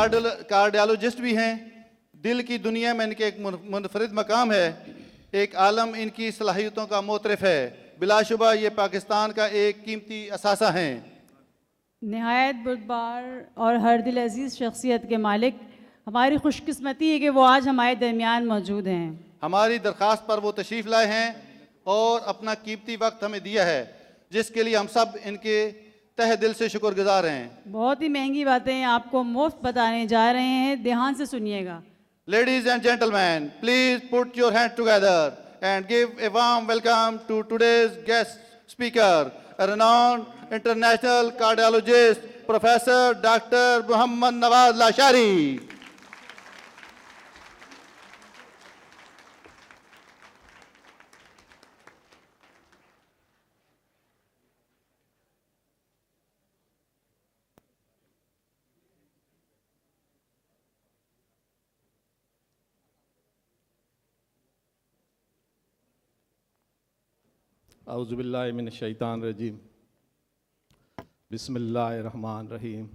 Cardiologist भी हैं। दिल की दुनिया में इनके एक मुनफरिद मकाम है। एक आलम इनकी सलाहियतों का मोतरफ है। बिलाशुबा ये पाकिस्तान का एक कीमती असासा हैं। नहायत बुरदबार और हर दिल अजीज़ शख्सियत के मालिक, हमारी खुशकिस्मती है कि वो आज हमारे दरमियान मौजूद हैं। हमारी दरख्वास्त पर वो तशरीफ़ लाए हैं और अपना कीमती वक्त हमें दिया है, जिसके लिए हम सब इनके तहे दिल से शुक्रगुजार हैं। बहुत ही महंगी बातें आपको मुफ्त बताने जा रहे हैं, ध्यान से सुनिएगा। Ladies and gentlemen, please put your hands together and give a warm welcome to today's guest speaker, a renowned international cardiologist, Professor Dr. Muhammad Nawaz Lashari. औज़ुबिल्लाहि मिनश्शैतानिर्रजीम। बिस्मिल्लाहिर्रहमानिर्रहीम।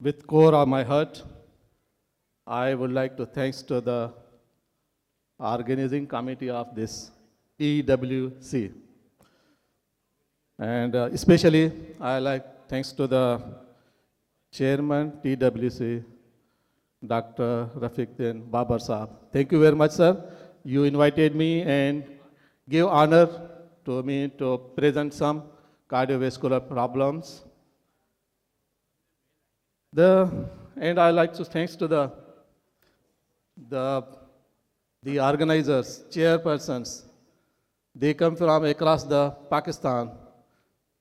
With core of my heart, I would like to thanks to the organizing committee of this EWC. And especially, I like thanks to the chairman TWC, Dr. Rafiquddin Babar Saab. Thank you very much, sir. You invited me and gave honor to me to present some cardiovascular problems. And I like to thanks to the organizers, chairpersons. They come from across the Pakistan,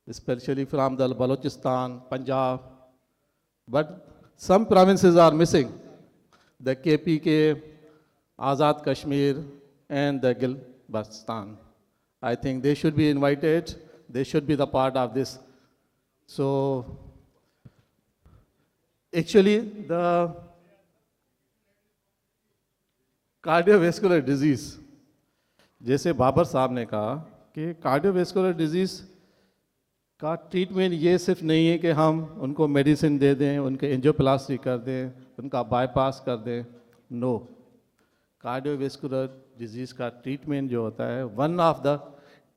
especially from the Balochistan, Punjab. But some provinces are missing. The KPK, Azad Kashmir, and the Gilbertistan. I think they should be invited. They should be the part of this. So, actually, the cardiovascular disease, जैसे बाबर साहब ने कहा कि cardiovascular disease का treatment ये सिर्फ नहीं है कि हम उनको मेडिसिन दे दें, उनके एंजियोप्लास्टी कर दें, उनका बाईपास कर दें। नो, कार्डियोवैस्कुलर डिजीज़ का ट्रीटमेंट जो होता है, one of the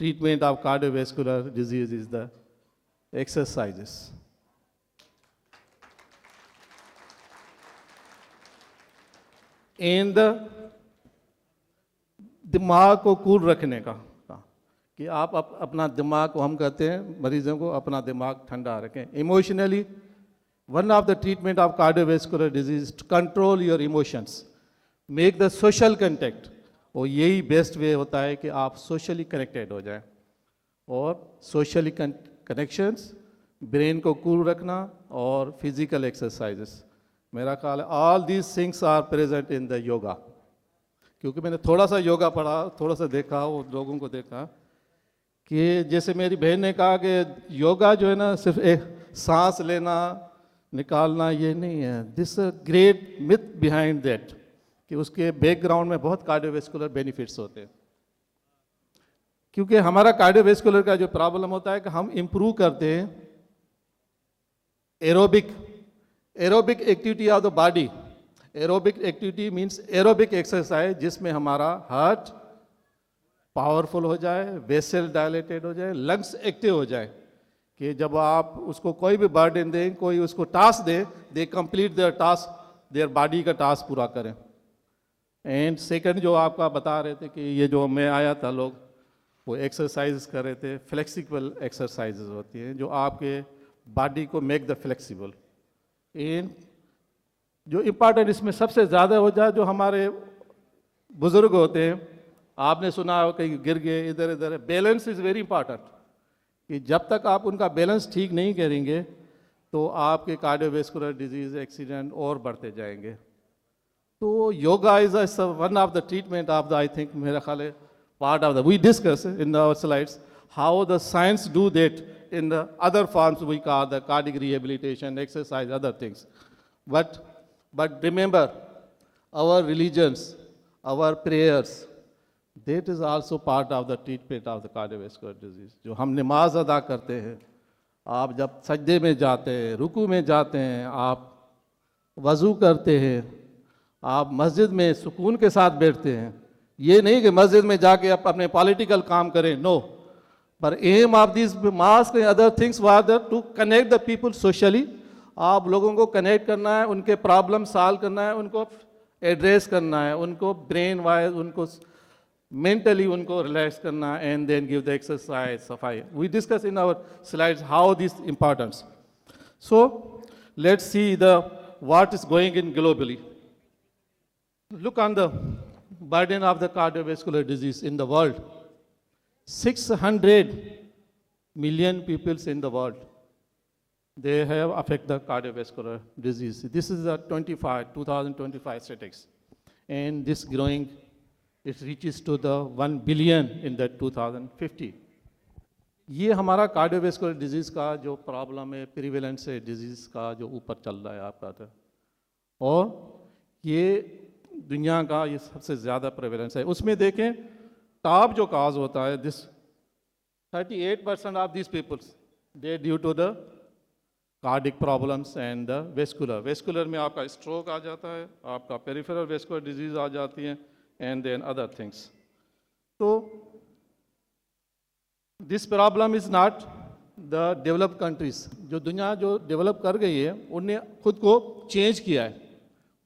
treatment of cardiovascular disease is the exercises. And दिमाग को कूल रखने का कि आप अपना दिमाग को, हम कहते हैं मरीजों को अपना दिमाग ठंडा रखें। Emotionally, one of the treatment of cardiovascular disease to control your emotions, make the social contact. और यही बेस्ट वे होता है कि आप सोशली कनेक्टेड हो जाएं। और सोशली कनेक्शंस, ब्रेन को कूल रखना और फिजिकल एक्सरसाइजेस, मेरा ख्याल है all these things are present in the yoga. क्योंकि मैंने थोड़ा सा योगा पढ़ा, थोड़ा सा देखा, वो लोगों को देखा कि जैसे मेरी बहन ने कहा कि योगा जो है ना सिर्फ एक सांस लेना निकालना ये नहीं है। This great myth behind that कि उसके बैकग्राउंड में बहुत कार्डियोवैस्कुलर बेनिफिट्स होते हैं। क्योंकि हमारा कार्डियोवैस्कुलर का जो प्रॉब्लम होता है कि हम इम्प्रूव करते हैं aerobic activity of the body. Aerobic activity means aerobic exercise, जिसमें हमारा हार्ट पावरफुल हो जाए, वेसल डायलेटेड हो जाए, लंग्स एक्टिव हो जाए। कि जब आप उसको कोई भी बर्डन दें, कोई उसको task they, they complete their task, their body का टास्क पूरा करें। एंड सेकंड जो आपका बता रहे थे कि ये जो मैं आया था, लोग वो एक्सरसाइज कर रहे थे, फ्लेक्सिबल एक्सरसाइजेज होती हैं जो आपके बॉडी को मेक द फ्लेक्सिबल। एंड जो इम्पॉर्टेंट इसमें सबसे ज़्यादा हो जाए, जो हमारे बुज़ुर्ग होते हैं, आपने सुना हो कहीं गिर गए इधर इधर, बैलेंस इज़ वेरी इंपॉर्टेंट। कि जब तक आप उनका बैलेंस ठीक नहीं करेंगे तो आपके कार्डियोवैस्कुलर डिजीज़, एक्सीडेंट और बढ़ते जाएंगे। तो yoga is one of the treatment of the, I think मेरा ख्याल है part of the, we discuss in our slides how the science do that in the other forms we call the cardiac rehabilitation, exercise, other things. But remember, our religions, our prayers, that is also part of the treatment of the cardiovascular disease. जो हम नमाज अदा करते हैं, आप जब सजदे में जाते हैं, रुकू में जाते हैं, आप वज़ू करते हैं, आप मस्जिद में सुकून के साथ बैठते हैं। ये नहीं कि मस्जिद में जाके आप अपने पॉलिटिकल काम करें, नो, पर aim of this mask and other things was to connect the people socially. आप लोगों को कनेक्ट करना है, उनके प्रॉब्लम सॉल्व करना है, उनको एड्रेस करना है, उनको ब्रेन वाइज, उनको mentally उनको रिलैक्स करना, and then give the exercise सफाई। We discuss in our slides how this importance. So let's see the what is going in globally. Look on the burden of the cardiovascular disease in the world. 600 million people in the world, they have affect the cardiovascular disease. This is the 2025 statistics, and this growing, it reaches to the 1 billion in the 2050. ये हमारा cardiovascular disease का जो problem है, prevalence है disease का जो ऊपर चल रहा है आपका था, और ये दुनिया का ये सबसे ज़्यादा प्रिवेलेंस है। उसमें देखें टॉप जो काज होता है, this 38% of this peoples they due to the cardiac problems and the vascular में आपका स्ट्रोक आ जाता है, आपका पेरिफेरल वेस्कुलर डिजीज़ आ जाती है, एंड देन अदर थिंग्स। तो this problem is not the developed countries, जो दुनिया जो डेवलप कर गई है उनने खुद को चेंज किया है।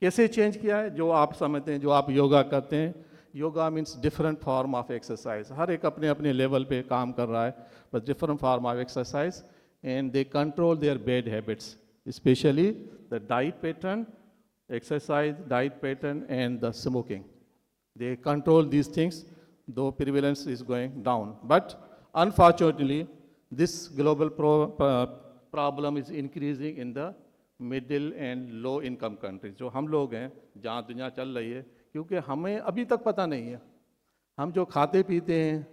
कैसे चेंज किया है? जो आप समझते हैं, जो आप योगा करते हैं, yoga means different form of exercise, हर एक अपने अपने लेवल पे काम कर रहा है, but different form of exercise, and they control their bad habits, specially the diet pattern, exercise, diet pattern, and the smoking. They control these things, though prevalence is going down. But unfortunately, this global problem is increasing in the middle and low income countries. जो हम लोग हैं, जहाँ दुनिया चल रही है, क्योंकि हमें अभी तक पता नहीं है, हम जो खाते पीते हैं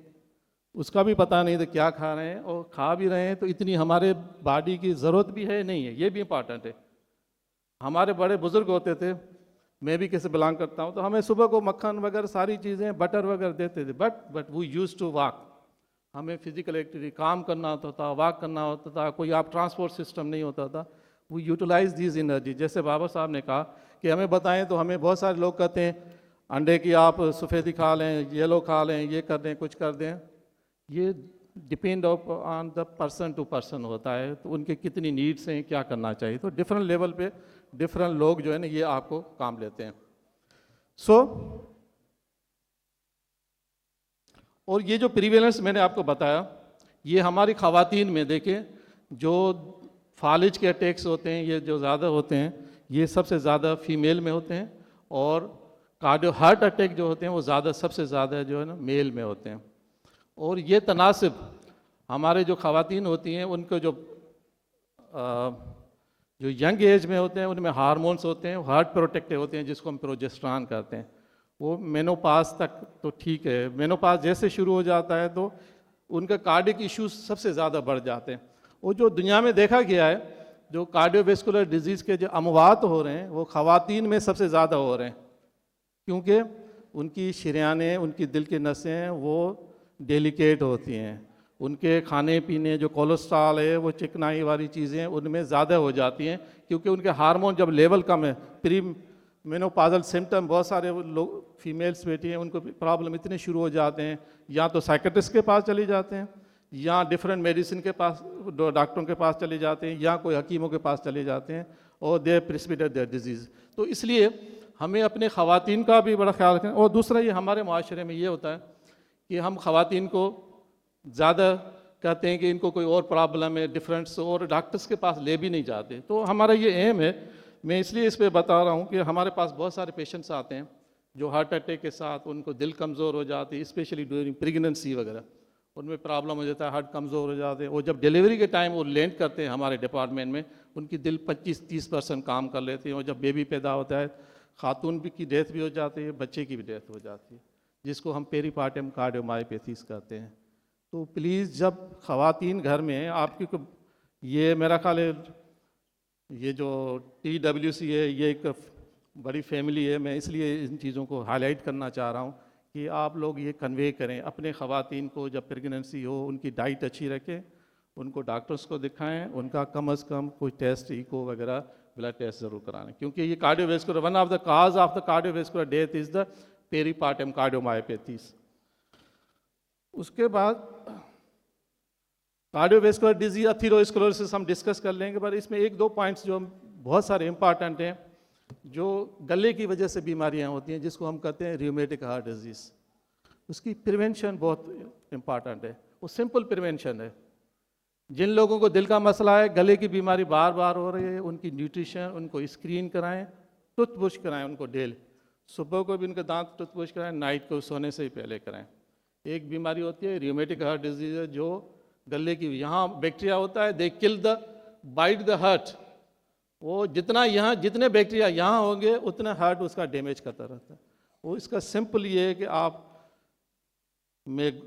उसका भी पता नहीं था क्या खा रहे हैं, और खा भी रहे हैं तो इतनी हमारे बॉडी की ज़रूरत भी है नहीं है, ये भी इम्पॉर्टेंट है। हमारे बड़े बुजुर्ग होते थे, मैं भी कैसे बिलोंग करता हूँ, तो हमें सुबह को मक्खन वगैरह सारी चीज़ें बटर वगैरह देते थे, बट वो यूज़ टू वॉक, हमें फिजिकल एक्टिविटी काम करना होता था, वॉक करना होता था, कोई आप ट्रांसपोर्ट सिस्टम नहीं होता था। वो यूटिलाइज दीज एनर्जी, जैसे बाबा साहब ने कहा कि हमें बताएं, तो हमें बहुत सारे लोग कहते हैं अंडे की आप सफ़ेदी खा लें, येलो खा लें, ये कर दें, कुछ कर दें। ये depend on the person to person होता है, तो उनके कितनी नीड्स हैं, क्या करना चाहिए, तो डिफरेंट लेवल पे डिफरेंट लोग जो है ना ये आपको काम लेते हैं। और ये जो प्रीवेलेंस मैंने आपको बताया, ये हमारी ख़वातीन में देखें, जो फालिज के अटैक्स होते हैं ये जो ज़्यादा होते हैं, ये सबसे ज़्यादा फीमेल में होते हैं, और कार्डियो हार्ट अटैक जो होते हैं वो ज़्यादा सबसे ज़्यादा जो है ना मेल में होते हैं। और ये तनासिब हमारे जो ख़वातीन होती हैं उनको जो यंग एज में होते हैं उनमें हार्मोन्स होते हैं, हार्ट प्रोटेक्टिव होते हैं, जिसको हम प्रोजेस्टेरॉन कहते हैं। वो मेनोपाज तक तो ठीक है, मेनोपाज जैसे शुरू हो जाता है तो उनका कार्डिक इश्यूज सबसे ज़्यादा बढ़ जाते हैं। और जो दुनिया में देखा गया है, जो कार्डियोवैस्कुलर डिजीज़ के जो अमवात हो रहे हैं वो ख़वातीन में सबसे ज़्यादा हो रहे हैं, क्योंकि उनकी शरियानें, उनकी दिल की नसें वो डेलिकेट होती हैं, उनके खाने पीने जो कोलेस्ट्रॉल है वो चिकनाई वाली चीज़ें उनमें ज़्यादा हो जाती हैं, क्योंकि उनके हार्मोन जब लेवल कम है, प्री मेनोपाजल सिम्टम बहुत सारे लोग फीमेल्स बैठी हैं उनको प्रॉब्लम इतने शुरू हो जाते हैं, या तो साइकेट्रिस्ट के पास चले जाते हैं, या डिफरेंट मेडिसिन के पास डॉक्टरों के पास चले जाते हैं, या कोई हकीमों के पास चले जाते हैं, और दे प्रिसिपिटेट देयर डिजीज़। तो इसलिए हमें अपने ख़वातीन का भी बड़ा ख्याल रखें। और दूसरा ये हमारे माशरे में ये होता है कि हम ख़वातीन को ज़्यादा कहते हैं कि इनको कोई और प्रॉब्लम है डिफरेंट्स, और डॉक्टर्स के पास ले भी नहीं जाते। तो हमारा ये एम है, मैं इसलिए इस पर बता रहा हूँ कि हमारे पास बहुत सारे पेशेंट्स आते हैं जो हार्ट अटैक के साथ उनको दिल कमज़ोर हो जाती है, स्पेशली ड्यूरिंग प्रेगनेंसी वगैरह उनमें प्रॉब्लम हो जाता है, हार्ट कमज़ोर हो जाते हैं, और जब डिलीवरी के टाइम वो लैंड करते हैं हमारे डिपार्टमेंट में, उनकी दिल 25-30% काम कर लेते हैं, और जब बेबी पैदा होता है खातून भी की डेथ भी हो जाती है, बच्चे की भी डेथ हो जाती है, जिसको हम पेरीपार्टम कार्डियोमायोपैथीज कहते हैं। तो प्लीज़ जब ख़वातीन घर में आपकी ये मेरा ख्याल है ये जो TWC है ये एक बड़ी फैमिली है, मैं इसलिए इन चीज़ों को हाईलाइट करना चाह रहा हूँ कि आप लोग ये कन्वे करें अपने ख़वातीन को, जब प्रेगनेंसी हो उनकी डाइट अच्छी रखें, उनको डॉक्टर्स को दिखाएं, उनका कम से कम कोई टेस्ट इको वगैरह ब्लड टेस्ट ज़रूर कराएं, क्योंकि ये cardiovascular, one of the cause of the cardiovascular death is the peripartum cardiomyopathies. उसके बाद कार्डियोवेस्कुलर डिजीज अथीरोस्क्लेरोसिस हम डिस्कस कर लेंगे, पर इसमें एक दो पॉइंट्स जो बहुत सारे इंपॉर्टेंट हैं, जो गले की वजह से बीमारियां होती हैं, जिसको हम कहते हैं रियूमेटिक हार्ट डिजीज़। उसकी प्रिवेंशन बहुत इंपॉर्टेंट है, वो सिंपल प्रिवेंशन है। जिन लोगों को दिल का मसला है, गले की बीमारी बार बार हो रही है, उनकी न्यूट्रिशन, उनको स्क्रीन कराएं, टूथब्रश कराएं उनको डेली, सुबह को भी उनके दांत टूथब्रश कराएं, नाइट को सोने से ही पहले कराएं। एक बीमारी होती है रियूमेटिक हार्ट डिजीज है, जो गले की, यहाँ बैक्टीरिया होता है, they kill the bite the heart. वो जितना यहाँ, जितने बैक्टीरिया यहाँ होंगे उतना हार्ट उसका डैमेज करता रहता है। वो इसका सिंपल ये है कि आप में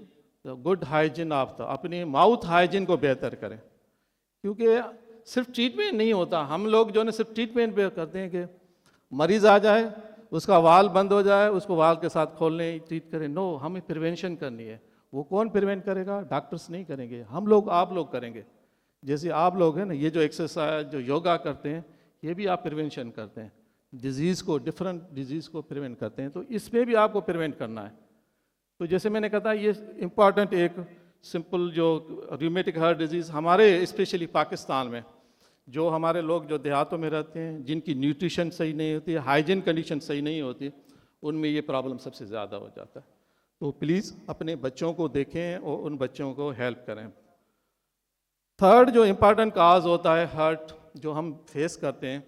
गुड हाइजीन ऑफ द, अपनी माउथ हाइजीन को बेहतर करें, क्योंकि सिर्फ ट्रीटमेंट नहीं होता। हम लोग जो है सिर्फ ट्रीटमेंट पे करते हैं कि मरीज आ जाए, उसका वाल बंद हो जाए, उसको वाल के साथ खोलने ट्रीट करें। नो, हमें प्रिवेंशन करनी है। वो कौन प्रिवेंट करेगा? डॉक्टर्स नहीं करेंगे, हम लोग, आप लोग करेंगे। जैसे आप लोग हैं ना, ये जो एक्सरसाइज, जो योगा करते हैं, ये भी आप प्रिवेंशन करते हैं, डिजीज़ को, डिफरेंट डिजीज़ को प्रिवेंट करते हैं, तो इसमें भी आपको प्रिवेंट करना है। तो जैसे मैंने कहा था, ये इम्पॉर्टेंट एक सिंपल जो रूमेटिक हार्ट डिजीज़ हमारे स्पेशली पाकिस्तान में, जो हमारे लोग जो देहातों में रहते हैं, जिनकी न्यूट्रिशन सही नहीं होती है, हाइजीन कंडीशन सही नहीं होती, उनमें ये प्रॉब्लम सबसे ज़्यादा हो जाता है। तो प्लीज़ अपने बच्चों को देखें और उन बच्चों को हेल्प करें। थर्ड जो इम्पॉर्टेंट काज होता है हार्ट, जो हम फेस करते हैं,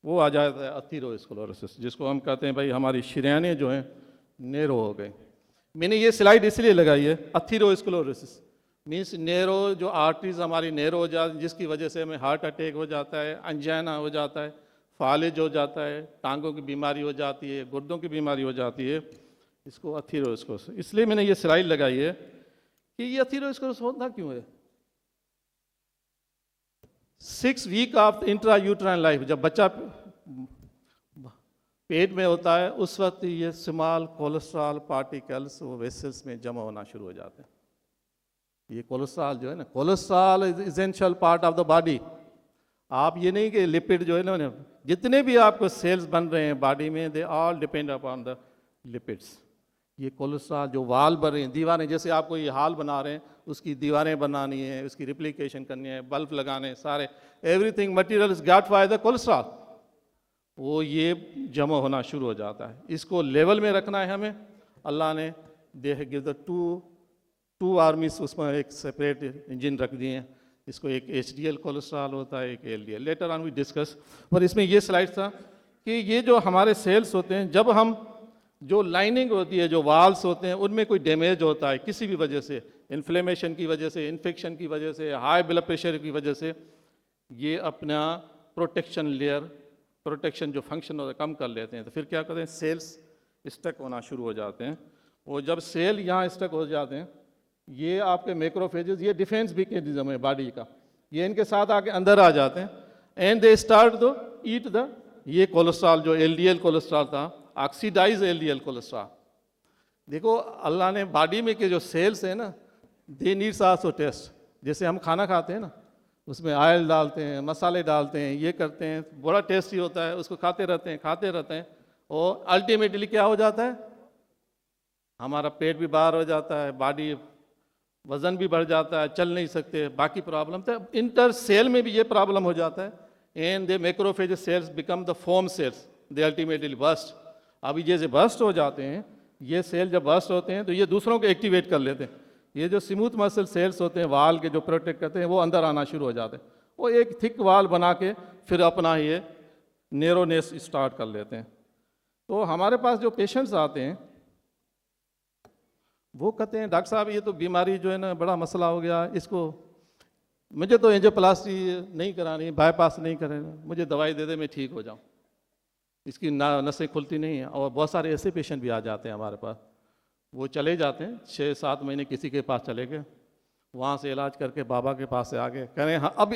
वो आ जाता है अथीरोस्क्लेरोसिस, जिसको हम कहते हैं भाई हमारी शरीयानें जो हैं नैरो हो गए। मैंने ये स्लाइड इसलिए लगाई है, अथीरोस्क्लेरोसिस मीन्स नैरो, जो आर्टरीज हमारी नैरो हो जाती है, जिसकी वजह से हमें हार्ट अटैक हो जाता है, अंजाना हो जाता है, फालिज हो जाता है, टांगों की बीमारी हो जाती है, गुर्दों की बीमारी हो जाती है। इसको अथीरोस्क्लेरोसिस, इसलिए मैंने ये स्लाइड लगाई है कि ये अथीरोस्क्लेरोसिस होता क्यों है। 6 week of intra uterine life, जब बच्चा पेट में होता है, उस वक्त ये स्मॉल कोलेस्ट्रॉल पार्टिकल्स वो वेसल्स में जमा होना शुरू हो जाते हैं। ये कोलेस्ट्रॉल जो है ना, cholesterol is essential part of the body. आप ये नहीं कि लिपिड जो है ना, जितने भी आपको सेल्स बन रहे हैं बॉडी में, they all depend upon the lipids. ये कोलेस्ट्रॉल जो वाल बन रहे हैं, दीवारें, जैसे आपको ये हाल बना रहे हैं, उसकी दीवारें बनानी है, उसकी रिप्लिकेशन करनी है, बल्ब लगाने हैं, सारे everything material is got by the cholesterol, वो ये जमा होना शुरू हो जाता है। इसको लेवल में रखना है हमें। अल्लाह ने दे गिव द टू आर्मीज, उसमें एक सेपरेट इंजन रख दिए हैं। इसको एक HDL कोलेस्ट्रॉल होता है, एक LDL, later on we discuss. पर इसमें ये स्लाइड था कि ये जो हमारे सेल्स होते हैं, जब हम, जो लाइनिंग होती है, जो वाल्स होते हैं, उनमें कोई डैमेज होता है किसी भी वजह से, इन्फ्लेमेशन की वजह से, इन्फेक्शन की वजह से, हाई ब्लड प्रेशर की वजह से, ये अपना प्रोटेक्शन लेयर, प्रोटेक्शन जो फंक्शन होता है, कम कर लेते हैं। तो फिर क्या करते हैं, सेल्स स्टक होना शुरू हो जाते हैं। और जब सेल यहाँ स्टक हो जाते हैं, ये आपके मैक्रोफेजेस, ये डिफेंस मैकेनिज्म है बॉडी का, ये इनके साथ आके अंदर आ जाते हैं, एंड दे स्टार्ट दो ईट द, ये कोलेस्ट्रॉल जो LDL कोलेस्ट्रॉल था, ऑक्सीडाइज LDL कोलेस्ट्रॉल। देखो अल्लाह ने बॉडी में के जो सेल्स हैं ना, दे नीड्स आल्सो टेस्ट। जैसे हम खाना खाते हैं ना, उसमें ऑयल डालते हैं, मसाले डालते हैं, ये करते हैं, बड़ा टेस्टी होता है, उसको खाते रहते हैं, और अल्टीमेटली क्या हो जाता है, हमारा पेट भी बाहर हो जाता है, बॉडी वज़न भी बढ़ जाता है, चल नहीं सकते, बाकी प्रॉब्लम। तो इंटर सेल में भी ये प्रॉब्लम हो जाता है, and they macrophage cells become the foam cells, they ultimately burst. अभी जैसे बस्ट हो जाते हैं, ये सेल जब बस्ट होते हैं तो ये दूसरों को एक्टिवेट कर लेते हैं। ये जो स्मूथ मसल सेल्स होते हैं, वाल के जो प्रोटेक्ट करते हैं, वो अंदर आना शुरू हो जाते हैं, वो एक थिक वाल बना के फिर अपना ये नैरोनेस स्टार्ट कर लेते हैं। तो हमारे पास जो पेशेंट्स आते हैं, वो कहते हैं डॉक्टर साहब ये तो बीमारी जो है ना, बड़ा मसला हो गया, इसको मुझे तो एंजियोप्लास्टी नहीं करानी, बाईपास नहीं करेगा, मुझे दवाई दे दे मैं ठीक हो जाऊँ, इसकी नसें खुलती नहीं हैं। और बहुत सारे ऐसे पेशेंट भी आ जाते हैं हमारे पास, वो चले जाते हैं 6-7 महीने किसी के पास चले गए, वहाँ से इलाज करके बाबा के पास से आ गए, कह रहे हैं हाँ अब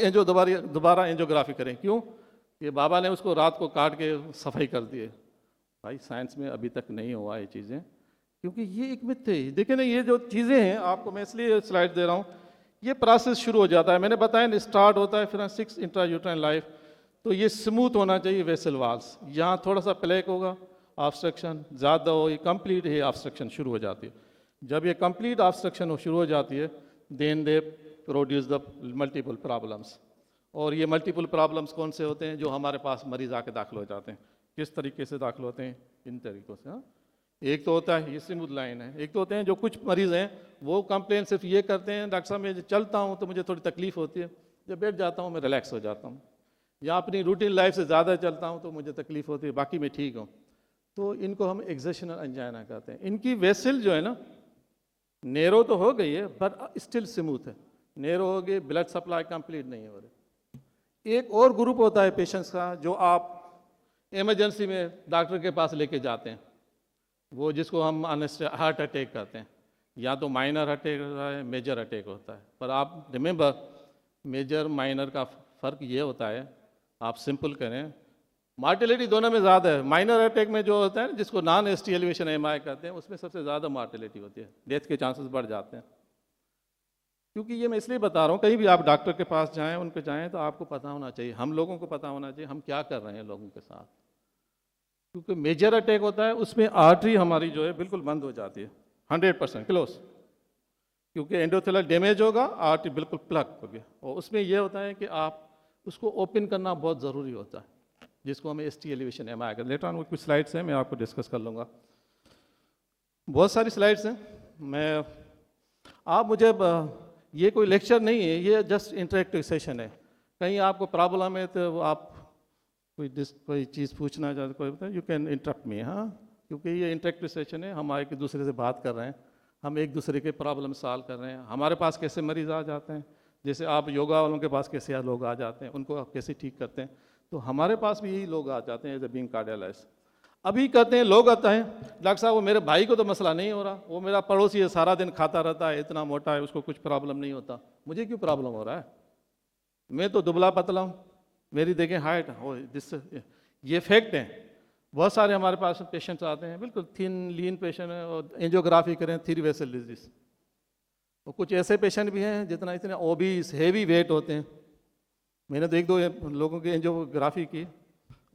दोबारा एंजियोग्राफी करें। क्यों? ये बाबा ने उसको रात को काट के सफाई कर दिए। भाई साइंस में अभी तक नहीं हुआ ये चीज़ें, क्योंकि ये एक मिथ है। देखिए ना, ये जो चीज़ें हैं, आपको मैं इसलिए स्लाइड दे रहा हूँ ये प्रोसेस शुरू हो जाता है। मैंने बताया ना, स्टार्ट होता है फिर 6 इंट्रायूट्राइन लाइफ, तो ये स्मूथ होना चाहिए वेसल वाल्स। यहाँ थोड़ा सा प्लेक होगा, ऑब्स्ट्रक्शन ज़्यादा हो, ये कंप्लीट ही ऑब्स्ट्रक्शन शुरू हो जाती है। जब ये कंप्लीट ऑब्स्ट्रक्शन शुरू हो जाती है, then they produce the multiple problems. और ये मल्टीपल प्रॉब्लम्स कौन से होते हैं? जो हमारे पास मरीज आके दाखिल हो जाते हैं। किस तरीके से दाखिल होते हैं? इन तरीक़ों से। हाँ, एक तो होता है ये स्मूथ लाइन है, एक तो होते हैं जो कुछ मरीज़ हैं वो कंप्लेन सिर्फ ये करते हैं, डॉक्टर साहब मैं जब चलता हूँ तो मुझे थोड़ी तकलीफ़ होती है, जब बैठ जाता हूँ मैं रिलैक्स हो जाता हूँ, या अपनी रूटीन लाइफ से ज़्यादा चलता हूँ तो मुझे तकलीफ़ होती है, बाकी मैं ठीक हूँ। तो इनको हम एक्सेशनल एंजाइना कहते हैं। इनकी वेसल जो है ना, नैरो तो हो गई है बट स्टिल स्मूथ है। नैरो हो गई, ब्लड सप्लाई कंप्लीट नहीं हो रही। एक और ग्रुप होता है पेशेंट्स का जो आप इमरजेंसी में डॉक्टर के पास लेके जाते हैं, वो जिसको हम हार्ट अटैक कहते हैं। या तो माइनर अटैक होता है, मेजर अटैक होता है। पर आप रिमेंबर, मेजर माइनर का फ़र्क ये होता है, आप सिंपल करें, मार्टेलिटी दोनों में ज़्यादा है। माइनर अटैक में जो होता है जिसको नॉन एसटी एलिवेशन एमआई कहते हैं, उसमें सबसे ज़्यादा मार्टेलिटी होती है, डेथ के चांसेस बढ़ जाते हैं। क्योंकि ये मैं इसलिए बता रहा हूँ, कहीं भी आप डॉक्टर के पास जाएँ, उनके जाएँ तो आपको पता होना चाहिए, हम लोगों को पता होना चाहिए हम क्या कर रहे हैं लोगों के साथ। क्योंकि मेजर अटैक होता है उसमें आर्टरी हमारी जो है बिल्कुल बंद हो जाती है, 100% क्लोज, क्योंकि एंडोथेलियल डैमेज होगा, आर्टरी बिल्कुल प्लग हो गया। और उसमें यह होता है कि आप उसको ओपन करना बहुत ज़रूरी होता है, जिसको हमें एसटी एलिवेशन एमआई कहते हैं। लेटर ऑन कुछ स्लाइड्स हैं, मैं आपको डिस्कस कर लूँगा। बहुत सारी स्लाइड्स हैं, मैं आप मुझे ये कोई लेक्चर नहीं है, ये जस्ट इंटरेक्टिव सेशन है। कहीं आपको प्रॉब्लम है तो आप कोई चीज़ पूछना चाहते, कोई बताए, यू कैन इंटरप्ट मी। हाँ, क्योंकि ये इंटरेक्टिव सेशन है, हम एक दूसरे से बात कर रहे हैं, हम एक दूसरे के प्रॉब्लम सॉल्व कर रहे हैं। हमारे पास कैसे मरीज़ आ जाते हैं, जैसे आप योगा वालों के पास कैसे लोग आ जाते हैं, उनको आप कैसे ठीक करते हैं, तो हमारे पास भी यही लोग आ जाते हैं एज ए बीइंग कार्डियोलॉजिस्ट। अभी कहते हैं लोग आता है, डॉक्टर साहब वो मेरे भाई को तो मसला नहीं हो रहा, वो मेरा पड़ोसी है, सारा दिन खाता रहता है, इतना मोटा है, उसको कुछ प्रॉब्लम नहीं होता, मुझे क्यों प्रॉब्लम हो रहा है? मैं तो दुबला पतला हूँ, मेरी देखें हाइट हो, जिससे ये फैक्ट है। बहुत सारे हमारे पास पेशेंट्स आते हैं बिल्कुल थिन लीन पेशेंट है, और एंजियोग्राफी करें 3 वेसल डिजीज। और कुछ ऐसे पेशेंट भी हैं जितना इतने ओबीस हेवी वेट होते हैं। मैंने तो 1-2 लोगों की एंजियोग्राफी की,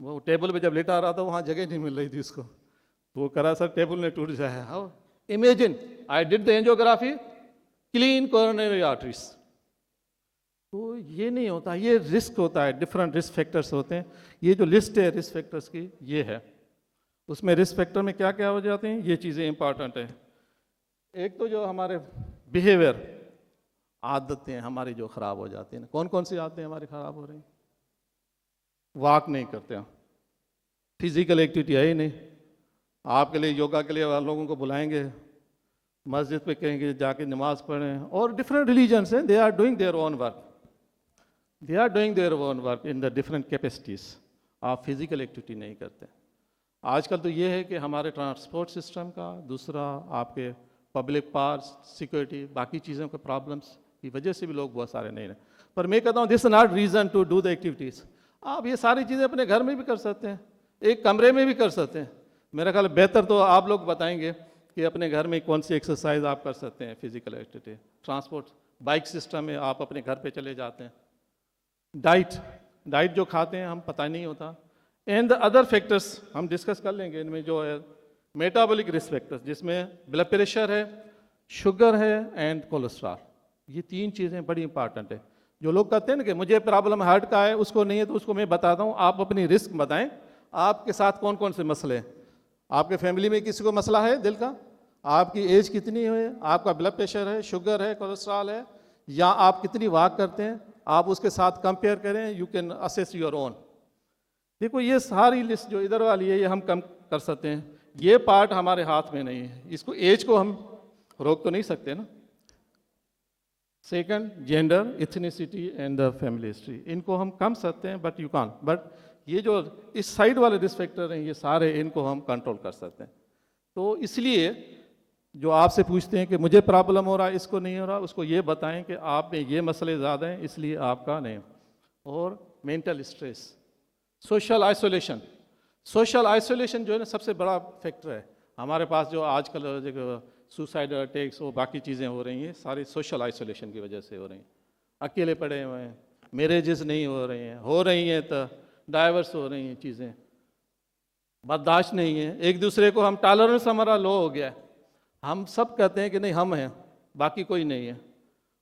वो टेबल पे जब लेटा रहा था वहाँ जगह नहीं मिल रही थी उसको, तो वो करा सर टेबल ने टूट जाए। How imagine I did the angiography, clean coronary arteries. तो ये नहीं होता, ये रिस्क होता है, डिफरेंट रिस्क फैक्टर्स होते हैं। ये जो लिस्ट है रिस्क फैक्टर्स की ये है, उसमें रिस्क फैक्टर में क्या क्या हो जाते हैं, ये चीज़ें इंपॉर्टेंट है। एक तो जो हमारे बिहेवियर, आदतें हमारी जो ख़राब हो जाती हैं। कौन कौन सी आदतें हमारी ख़राब हो रही हैं? वॉक नहीं करते हैं, फिजिकल एक्टिविटी है ही नहीं। आपके लिए योगा के लिए लोगों को बुलाएंगे, मस्जिद पे कहेंगे जाके नमाज पढ़ें, और डिफरेंट रिलीजन्स हैं, they are doing their own work, they are doing their own work in the different capacities. आप फिजिकल एक्टिविटी नहीं करते। आजकल तो ये है कि हमारे ट्रांसपोर्ट सिस्टम का, दूसरा आपके पब्लिक पार्क्स, सिक्योरिटी, बाकी चीज़ों के प्रॉब्लम्स की वजह से भी लोग बहुत सारे नहीं रहे। पर मैं कहता हूँ this is not reason to do the activities. आप ये सारी चीज़ें अपने घर में भी कर सकते हैं, एक कमरे में भी कर सकते हैं। मेरा ख्याल बेहतर तो आप लोग बताएंगे कि अपने घर में कौन सी एक्सरसाइज आप कर सकते हैं, physical activity. Transport bike system में आप अपने घर पे चले जाते हैं। डाइट जो खाते हैं हम पता नहीं होता। एंड द अदर फैक्टर्स हम डिस्कस कर लेंगे, इनमें जो है मेटाबॉलिक रिस्क फैक्टर्स, जिसमें ब्लड प्रेशर है, शुगर है एंड कोलेस्ट्रॉल। ये 3 चीज़ें बड़ी इंपॉर्टेंट है। जो लोग कहते हैं ना कि मुझे प्रॉब्लम हार्ट का है, उसको नहीं है, तो उसको मैं बताता हूँ, आप अपनी रिस्क बताएं, आपके साथ कौन कौन से मसले हैं। आपके फैमिली में किसी को मसला है दिल का, आपकी एज कितनी है, आपका ब्लड प्रेशर है, शुगर है, कोलेस्ट्रॉल है, या आप कितनी वॉक करते हैं, आप उसके साथ कंपेयर करें, you can assess your own. देखो ये सारी लिस्ट जो इधर वाली है ये हम कम कर सकते हैं, ये पार्ट हमारे हाथ में नहीं है, इसको एज को हम रोक तो नहीं सकते ना। Second, gender, ethnicity and the family history, इनको हम कम सकते हैं बट यू कान, बट ये जो इस साइड वाले रिस्क फैक्टर हैं ये सारे इनको हम कंट्रोल कर सकते हैं। तो इसलिए जो आपसे पूछते हैं कि मुझे प्रॉब्लम हो रहा है, इसको नहीं हो रहा, उसको ये बताएं कि आप में ये मसले ज़्यादा हैं इसलिए आपका नहीं। और मेंटल स्ट्रेस, सोशल आइसोलेशन जो है ना सबसे बड़ा फैक्टर है हमारे पास। जो आजकल सुसाइडल अटैक्स और बाकी चीज़ें हो रही हैं, सारी सोशल आइसोलेशन की वजह से हो रही हैं। अकेले पड़े हुए हैं, मैरिजेस नहीं हो रही हैं तो डाइवर्स हो रही हैं, चीज़ें बर्दाश्त नहीं है। एक दूसरे को हम टॉलरेंस हमारा लो हो गया है, हम सब कहते हैं कि नहीं हम हैं, बाकी कोई नहीं है।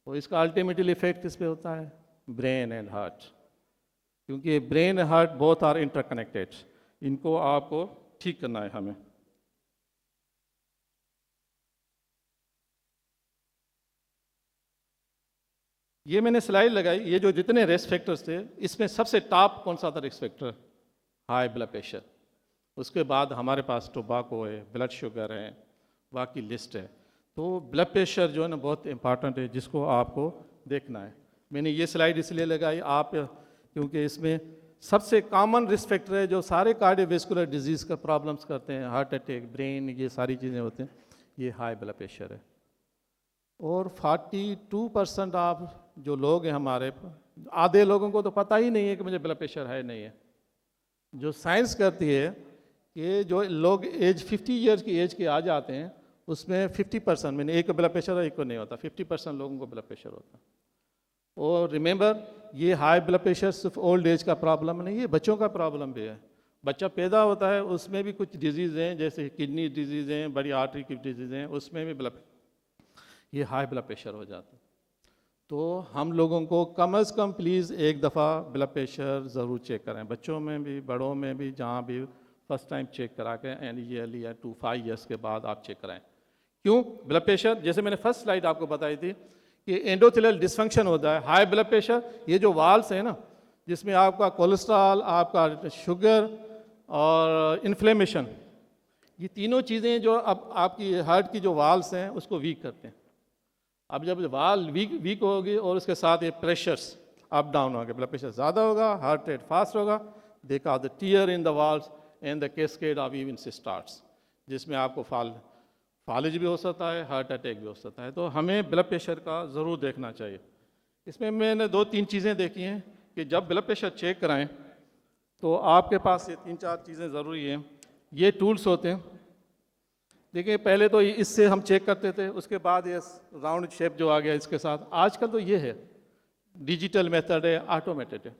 और इसका अल्टीमेटली इफेक्ट किस पे होता है? ब्रेन एंड हार्ट, क्योंकि brain and heart both are interconnected. इनको आपको ठीक करना है हमें। ये मैंने स्लाइड लगाई, ये जो जितने रिस्क फैक्टर्स थे इसमें सबसे टॉप कौन सा था risk factor? High blood pressure. उसके बाद हमारे पास टोबाको है, ब्लड शुगर है, बाकी लिस्ट है। तो ब्लड प्रेशर जो है ना बहुत इंपॉर्टेंट है, जिसको आपको देखना है। मैंने ये स्लाइड इसलिए लगाई आप क्योंकि इसमें सबसे कॉमन रिस्क फैक्टर है जो सारे कार्डियोवैस्कुलर डिजीज़ का प्रॉब्लम्स करते हैं, हार्ट अटैक, ब्रेन, ये सारी चीज़ें होते हैं, ये हाई ब्लड प्रेशर है। और 42% आप जो लोग हैं हमारे, आधे लोगों को तो पता ही नहीं है कि मुझे ब्लड प्रेशर है नहीं है। जो साइंस करती है कि जो लोग एज 50 ईयर्स की एज के आ जाते हैं उसमें 50%, मैंने एक को ब्लड प्रेशर है एक को नहीं होता, 50% लोगों को ब्लड प्रेशर होता है। और रिमेंबर, ये हाई ब्लड प्रेशर सिर्फ ओल्ड एज का प्रॉब्लम नहीं है, बच्चों का प्रॉब्लम भी है। बच्चा पैदा होता है उसमें भी कुछ डिजीज़ हैं, जैसे किडनी डिजीज़ हैं, बड़ी आर्टरी की डिजीज़ हैं, उसमें भी ये हाई ब्लड प्रेशर हो जाता है। तो हम लोगों को कम से कम प्लीज़ एक दफ़ा ब्लड प्रेशर ज़रूर चेक करें, बच्चों में भी बड़ों में भी, जहाँ भी फर्स्ट टाइम चेक करा के एंड ईयरली या 2-5 ईयर्स के बाद आप चेक कराएं। क्यों? ब्लड प्रेशर, जैसे मैंने फर्स्ट स्लाइड आपको बताई थी कि एंडोथेलियल डिसफंक्शन होता है। हाई ब्लड प्रेशर, ये जो वाल्स है ना, जिसमें आपका कोलेस्ट्रॉल, आपका शुगर और इन्फ्लेमेशन, ये तीनों चीज़ें जो अब आपकी हार्ट की जो वाल्स हैं उसको वीक करते हैं। अब जब वाल वीक होगी और उसके साथ ये प्रेशर्स अप डाउन होंगे, ब्लड प्रेशर ज़्यादा होगा, हार्ट रेट फास्ट होगा, they cause the tear in the walls and the cascade of even starts, जिसमें आपको फालिज भी हो सकता है, हार्ट अटैक भी हो सकता है। तो हमें ब्लड प्रेशर का ज़रूर देखना चाहिए। इसमें मैंने 2-3 चीज़ें देखी हैं कि जब ब्लड प्रेशर चेक कराएं तो आपके पास ये 3-4 चीज़ें ज़रूरी हैं। ये टूल्स होते हैं, देखिए पहले तो इससे हम चेक करते थे, उसके बाद ये राउंड शेप जो आ गया इसके साथ, आजकल तो ये है डिजिटल मेथड है, ऑटोमेटेड है।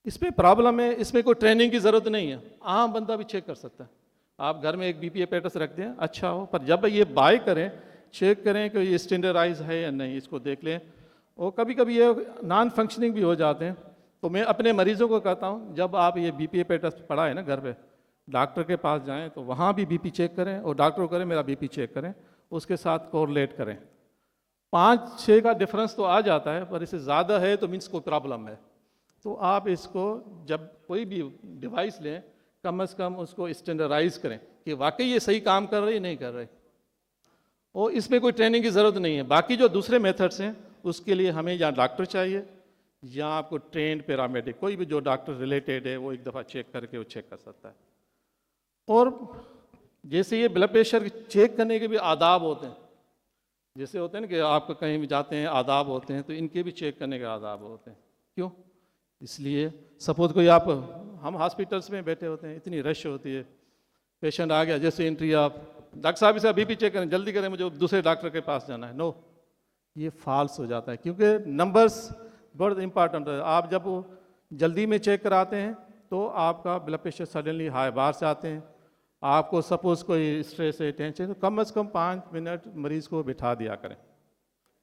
इसमें प्रॉब्लम है, इसमें कोई ट्रेनिंग की ज़रूरत नहीं है, आम बंदा भी चेक कर सकता है। आप घर में एक बीपी एपेरेटस रख दें, अच्छा हो, पर जब ये बाय करें, चेक करें कि ये स्टैंडर्डाइज है या नहीं, इसको देख लें। और कभी कभी ये नॉन फंक्शनिंग भी हो जाते हैं, तो मैं अपने मरीज़ों को कहता हूँ जब आप ये बीपी एपेरेटस पड़ा है ना घर पे, डॉक्टर के पास जाएं तो वहाँ भी बीपी चेक करें और डॉक्टर को करें मेरा बीपी चेक करें, उसके साथ कोरिलेट करें। 5-6 का डिफरेंस तो आ जाता है, पर इससे ज़्यादा है तो मीन्स कोई प्रॉब्लम है। तो आप इसको जब कोई भी डिवाइस लें, कम से कम उसको स्टैंडर्डाइज करें कि वाकई ये सही काम कर रही नहीं कर रही। और इसमें कोई ट्रेनिंग की ज़रूरत नहीं है। बाकी जो दूसरे मेथड्स हैं उसके लिए हमें या डॉक्टर चाहिए या आपको ट्रेंड पैरामेडिक, कोई भी जो डॉक्टर रिलेटेड है वो एक दफ़ा चेक करके वो चेक कर सकता है। और जैसे ये ब्लड प्रेशर चेक करने के भी आदाब होते हैं, जैसे होते हैं ना कि आप कहीं भी जाते हैं आदाब होते हैं, तो इनके भी चेक करने के आदाब होते हैं। क्यों? इसलिए सपोज कोई आप, हम हॉस्पिटल्स में बैठे होते हैं, इतनी रश होती है, पेशेंट आ गया, जैसे एंट्री आप, डॉक्टर साहब इसे बीपी चेक करें, जल्दी करें, मुझे दूसरे डॉक्टर के पास जाना है। नो, ये फॉल्स हो जाता है, क्योंकि नंबर्स बहुत इंपॉर्टेंट है। आप जब जल्दी में चेक कराते हैं तो आपका ब्लड प्रेशर सडनली हाई बाहर से आते हैं। आपको सपोज कोई स्ट्रेस है, टेंशन, तो कम से कम 5 मिनट मरीज़ को बिठा दिया करें,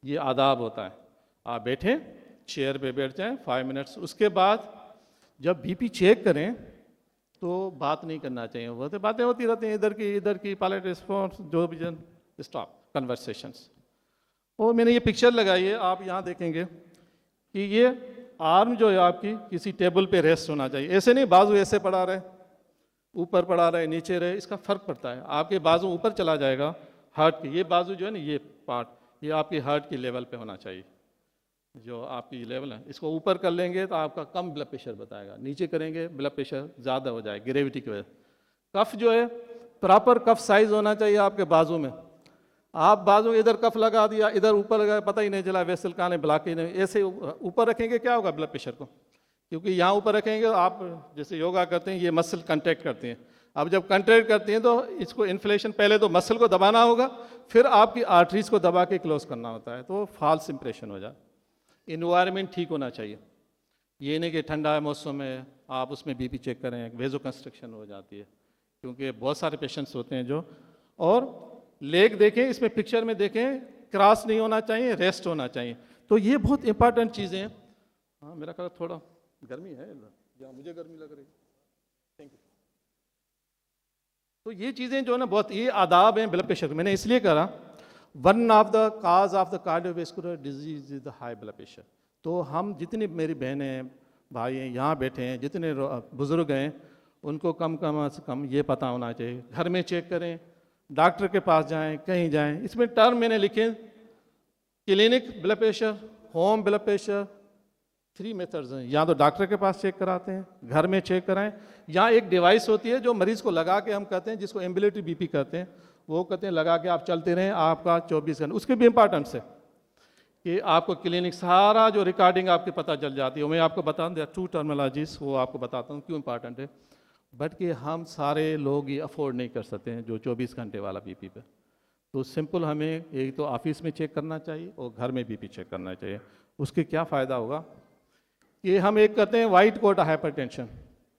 ये आदाब होता है। आप बैठें, चेयर पे बैठ जाएं 5 मिनट्स, उसके बाद जब बीपी चेक करें तो बात नहीं करना चाहिए। वो तो बातें होती रहती हैं, इधर की पायलट रिस्पॉन्स, जो भी जन स्टॉप कन्वर्सेशंस। और मैंने ये पिक्चर लगाई है, आप यहाँ देखेंगे कि ये आर्म जो है आपकी किसी टेबल पे रेस्ट होना चाहिए, ऐसे नहीं बाजू ऐसे पड़ा रहे, ऊपर पड़ा रहे, नीचे रहे, इसका फ़र्क पड़ता है। आपके बाजू ऊपर चला जाएगा हार्ट की, ये बाजू जो है ना, ये पार्ट, ये आपकी हार्ट की लेवल पे होना चाहिए, जो आपकी लेवल है। इसको ऊपर कर लेंगे तो आपका कम ब्लड प्रेशर बताएगा, नीचे करेंगे ब्लड प्रेशर ज़्यादा हो जाए ग्रेविटी की वजह से। कफ जो है प्रॉपर कफ साइज़ होना चाहिए आपके बाजू में। आप बाजू इधर कफ लगा दिया, इधर ऊपर लगाया, पता ही नहीं चला वेसल कहाँ है, ब्लॉक ही नहीं, ऐसे ऊपर रखेंगे क्या होगा ब्लड प्रेशर को, क्योंकि यहाँ ऊपर रखेंगे आप जैसे योगा करते हैं, ये मसल कंटेक्ट करते हैं, अब जब कंट्रैक्ट करती हैं तो इसको इन्फ्लेशन, पहले तो मसल को दबाना होगा, फिर आपकी आर्टरीज को दबा के क्लोज करना होता है, तो फॉल्स इंप्रेशन हो जाए। इन्वायरमेंट ठीक होना चाहिए, ये नहीं कि ठंडा मौसम में आप उसमें बीपी चेक करें, वेजो कंस्ट्रक्शन हो जाती है, क्योंकि बहुत सारे पेशेंट्स होते हैं जो। और लेग देखें, इसमें पिक्चर में देखें, क्रॉस नहीं होना चाहिए, रेस्ट होना चाहिए। तो ये बहुत इंपॉर्टेंट चीज़ें हैं। हाँ, मेरा ख्याल थोड़ा गर्मी है या मुझे गर्मी लग रही है। Thank you. तो ये चीज़ें जो है ना, बहुत ये आदाब हैं ब्लड प्रेशर। मैंने इसलिए करा, one of the cause of the cardiovascular disease is the high blood pressure. तो हम जितनी मेरी बहनें भाई हैं यहाँ बैठे हैं, जितने बुज़ुर्ग हैं, उनको कम से कम ये पता होना चाहिए। घर में चेक करें, डॉक्टर के पास जाएं, कहीं जाएं। इसमें टर्म मैंने लिखे, clinic blood pressure, home blood pressure, 3 methods हैं। या तो डॉक्टर के पास चेक कराते हैं, घर में चेक कराएं, या एक डिवाइस होती है जो मरीज़ को लगा के हम कहते हैं, जिसको एम्बुलेटरी बीपी कहते हैं, वो कहते हैं लगा के आप चलते रहें, आपका 24 घंटे। उसकी भी इंपॉर्टेंस है कि आपको क्लिनिक सारा जो रिकॉर्डिंग आपकी पता चल जाती है। मैं आपको बता दूँ, टू टर्मिनोलॉजीज वो आपको बताता हूँ क्यों इंपॉर्टेंट है। बट कि हम सारे लोग ये अफोर्ड नहीं कर सकते हैं जो 24 घंटे वाला बीपी पे। तो सिंपल हमें एक तो ऑफिस में चेक करना चाहिए और घर में बीपी चेक करना चाहिए। उसके क्या फ़ायदा होगा कि हम एक कहते हैं वाइट कोट हाइपरटेंशन,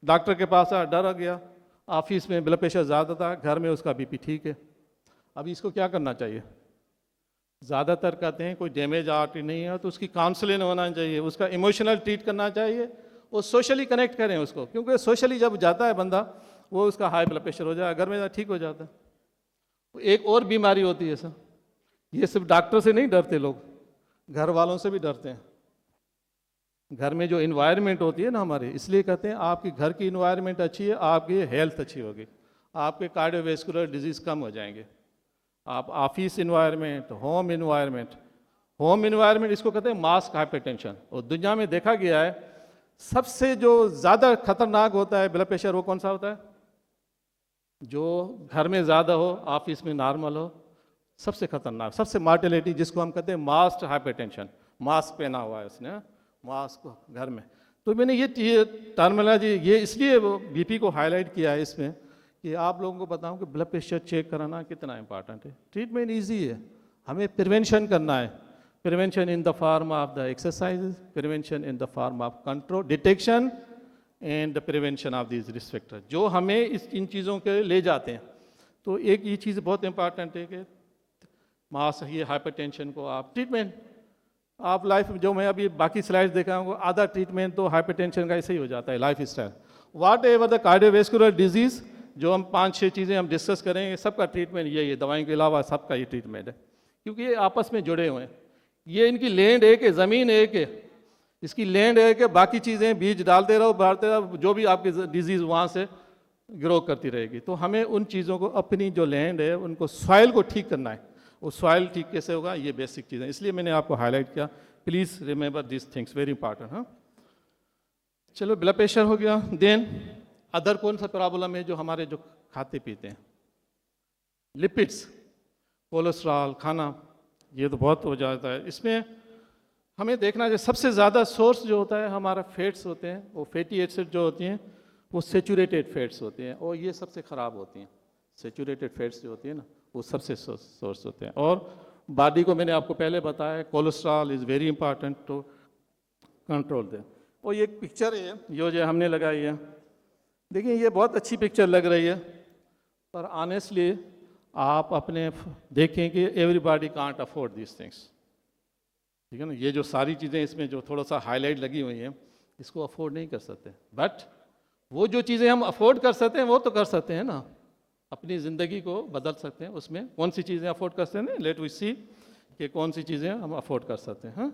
डॉक्टर के पास डर गया, ऑफिस में ब्लड प्रेशर ज़्यादा था, घर में उसका बीपी ठीक है। अब इसको क्या करना चाहिए? ज़्यादातर कहते हैं कोई डैमेज आर्टरी नहीं है तो उसकी काउंसलिंग होना चाहिए, उसका इमोशनल ट्रीट करना चाहिए और सोशली कनेक्ट करें उसको, क्योंकि सोशली जब जाता है बंदा, वो उसका हाई ब्लड प्रेशर हो जाए, घर में ठीक हो जाता है। एक और बीमारी होती है सर, ये सिर्फ डॉक्टर से नहीं डरते लोग, घर वालों से भी डरते हैं। घर में जो इन्वायरमेंट होती है ना हमारे, इसलिए कहते हैं आपकी घर की इन्वायरमेंट अच्छी है, आपकी हेल्थ अच्छी होगी, आपके कार्डियोवैस्कुलर डिजीज कम हो जाएंगे। आप ऑफिस इन्वायरमेंट, होम इन्वायरमेंट इसको कहते हैं मास्क हाइपरटेंशन। और दुनिया में देखा गया है सबसे जो ज़्यादा खतरनाक होता है ब्लड प्रेशर, वो कौन सा होता है? जो घर में ज़्यादा हो, ऑफिस में नॉर्मल हो, सबसे खतरनाक, सबसे मार्टेलिटी जिसको हम कहते हैं मास्क हाइपरटेंशन। मास्क पहना हुआ है उसने, मास्क घर में। तो मैंने ये टर्मिनोलॉजी ये इसलिए बीपी को हाईलाइट किया है इसमें कि आप लोगों को बताऊं कि ब्लड प्रेशर चेक कराना कितना इंपॉर्टेंट है। ट्रीटमेंट इजी है, हमें प्रिवेंशन करना है। Prevention in the form of the exercise, prevention in the form of control, detection and the prevention of this risk factor, जो हमें इन चीज़ों के ले जाते हैं। तो एक ये चीज़ बहुत इंपॉर्टेंट है कि मास ये हाइपरटेंशन को आप ट्रीटमेंट, आप लाइफ जो मैं अभी बाकी स्लाइड्स देखा हूँ, आधा ट्रीटमेंट तो हाइपरटेंशन का ऐसे ही हो जाता है, lifestyle. Whatever the cardiovascular disease, जो हम 5-6 चीज़ें हम डिस्कस करेंगे, सबका ट्रीटमेंट यही है, दवाई के अलावा सबका ये ट्रीटमेंट है, क्योंकि ये आपस में जुड़े हुए हैं। ये इनकी लैंड एक है, ज़मीन एक है, इसकी लैंड एक है, बाकी चीज़ें बीज डालते रहो, बढ़ते रहो, जो भी आपकी डिजीज़ वहाँ से ग्रो करती रहेगी। तो हमें उन चीज़ों को, अपनी जो लैंड है उनको, सॉइल को ठीक करना है। वो सॉइल ठीक कैसे होगा, ये बेसिक चीज़ें, इसलिए मैंने आपको हाईलाइट किया। Please remember this things, very important. हाँ, चलो ब्लड प्रेशर हो गया। देन अदर कौन सा प्रॉब्लम है जो हमारे जो खाते पीते हैं, लिपिड्स, कोलेस्ट्रॉल, खाना, ये तो बहुत हो जाता है। इसमें हमें देखना चाहिए सबसे ज़्यादा सोर्स जो होता है हमारा फैट्स होते हैं, वो फैटी एसिड जो होती हैं वो सेचुरेटेड फैट्स होते हैं, और ये सबसे ख़राब होती हैं। सेचुरेटेड फैट्स जो होती है ना, वो सबसे सोर्स होते हैं। और बॉडी को मैंने आपको पहले बताया, cholesterol is very important to control they. और ये पिक्चर है जो हमने लगाई है, देखिए ये बहुत अच्छी पिक्चर लग रही है, पर ऑनेस्टली आप अपने देखें कि everybody can't afford this things, ठीक है ना। ये जो सारी चीज़ें इसमें जो थोड़ा सा हाईलाइट लगी हुई हैं, इसको अफोर्ड नहीं कर सकते। बट वो जो चीज़ें हम अफोर्ड कर सकते हैं वो तो कर सकते हैं ना, अपनी ज़िंदगी को बदल सकते हैं। उसमें कौन सी चीज़ें अफोर्ड कर सकते हैं, लेट वी सी कि कौन सी चीज़ें हम अफोर्ड कर सकते हैं। हाँ,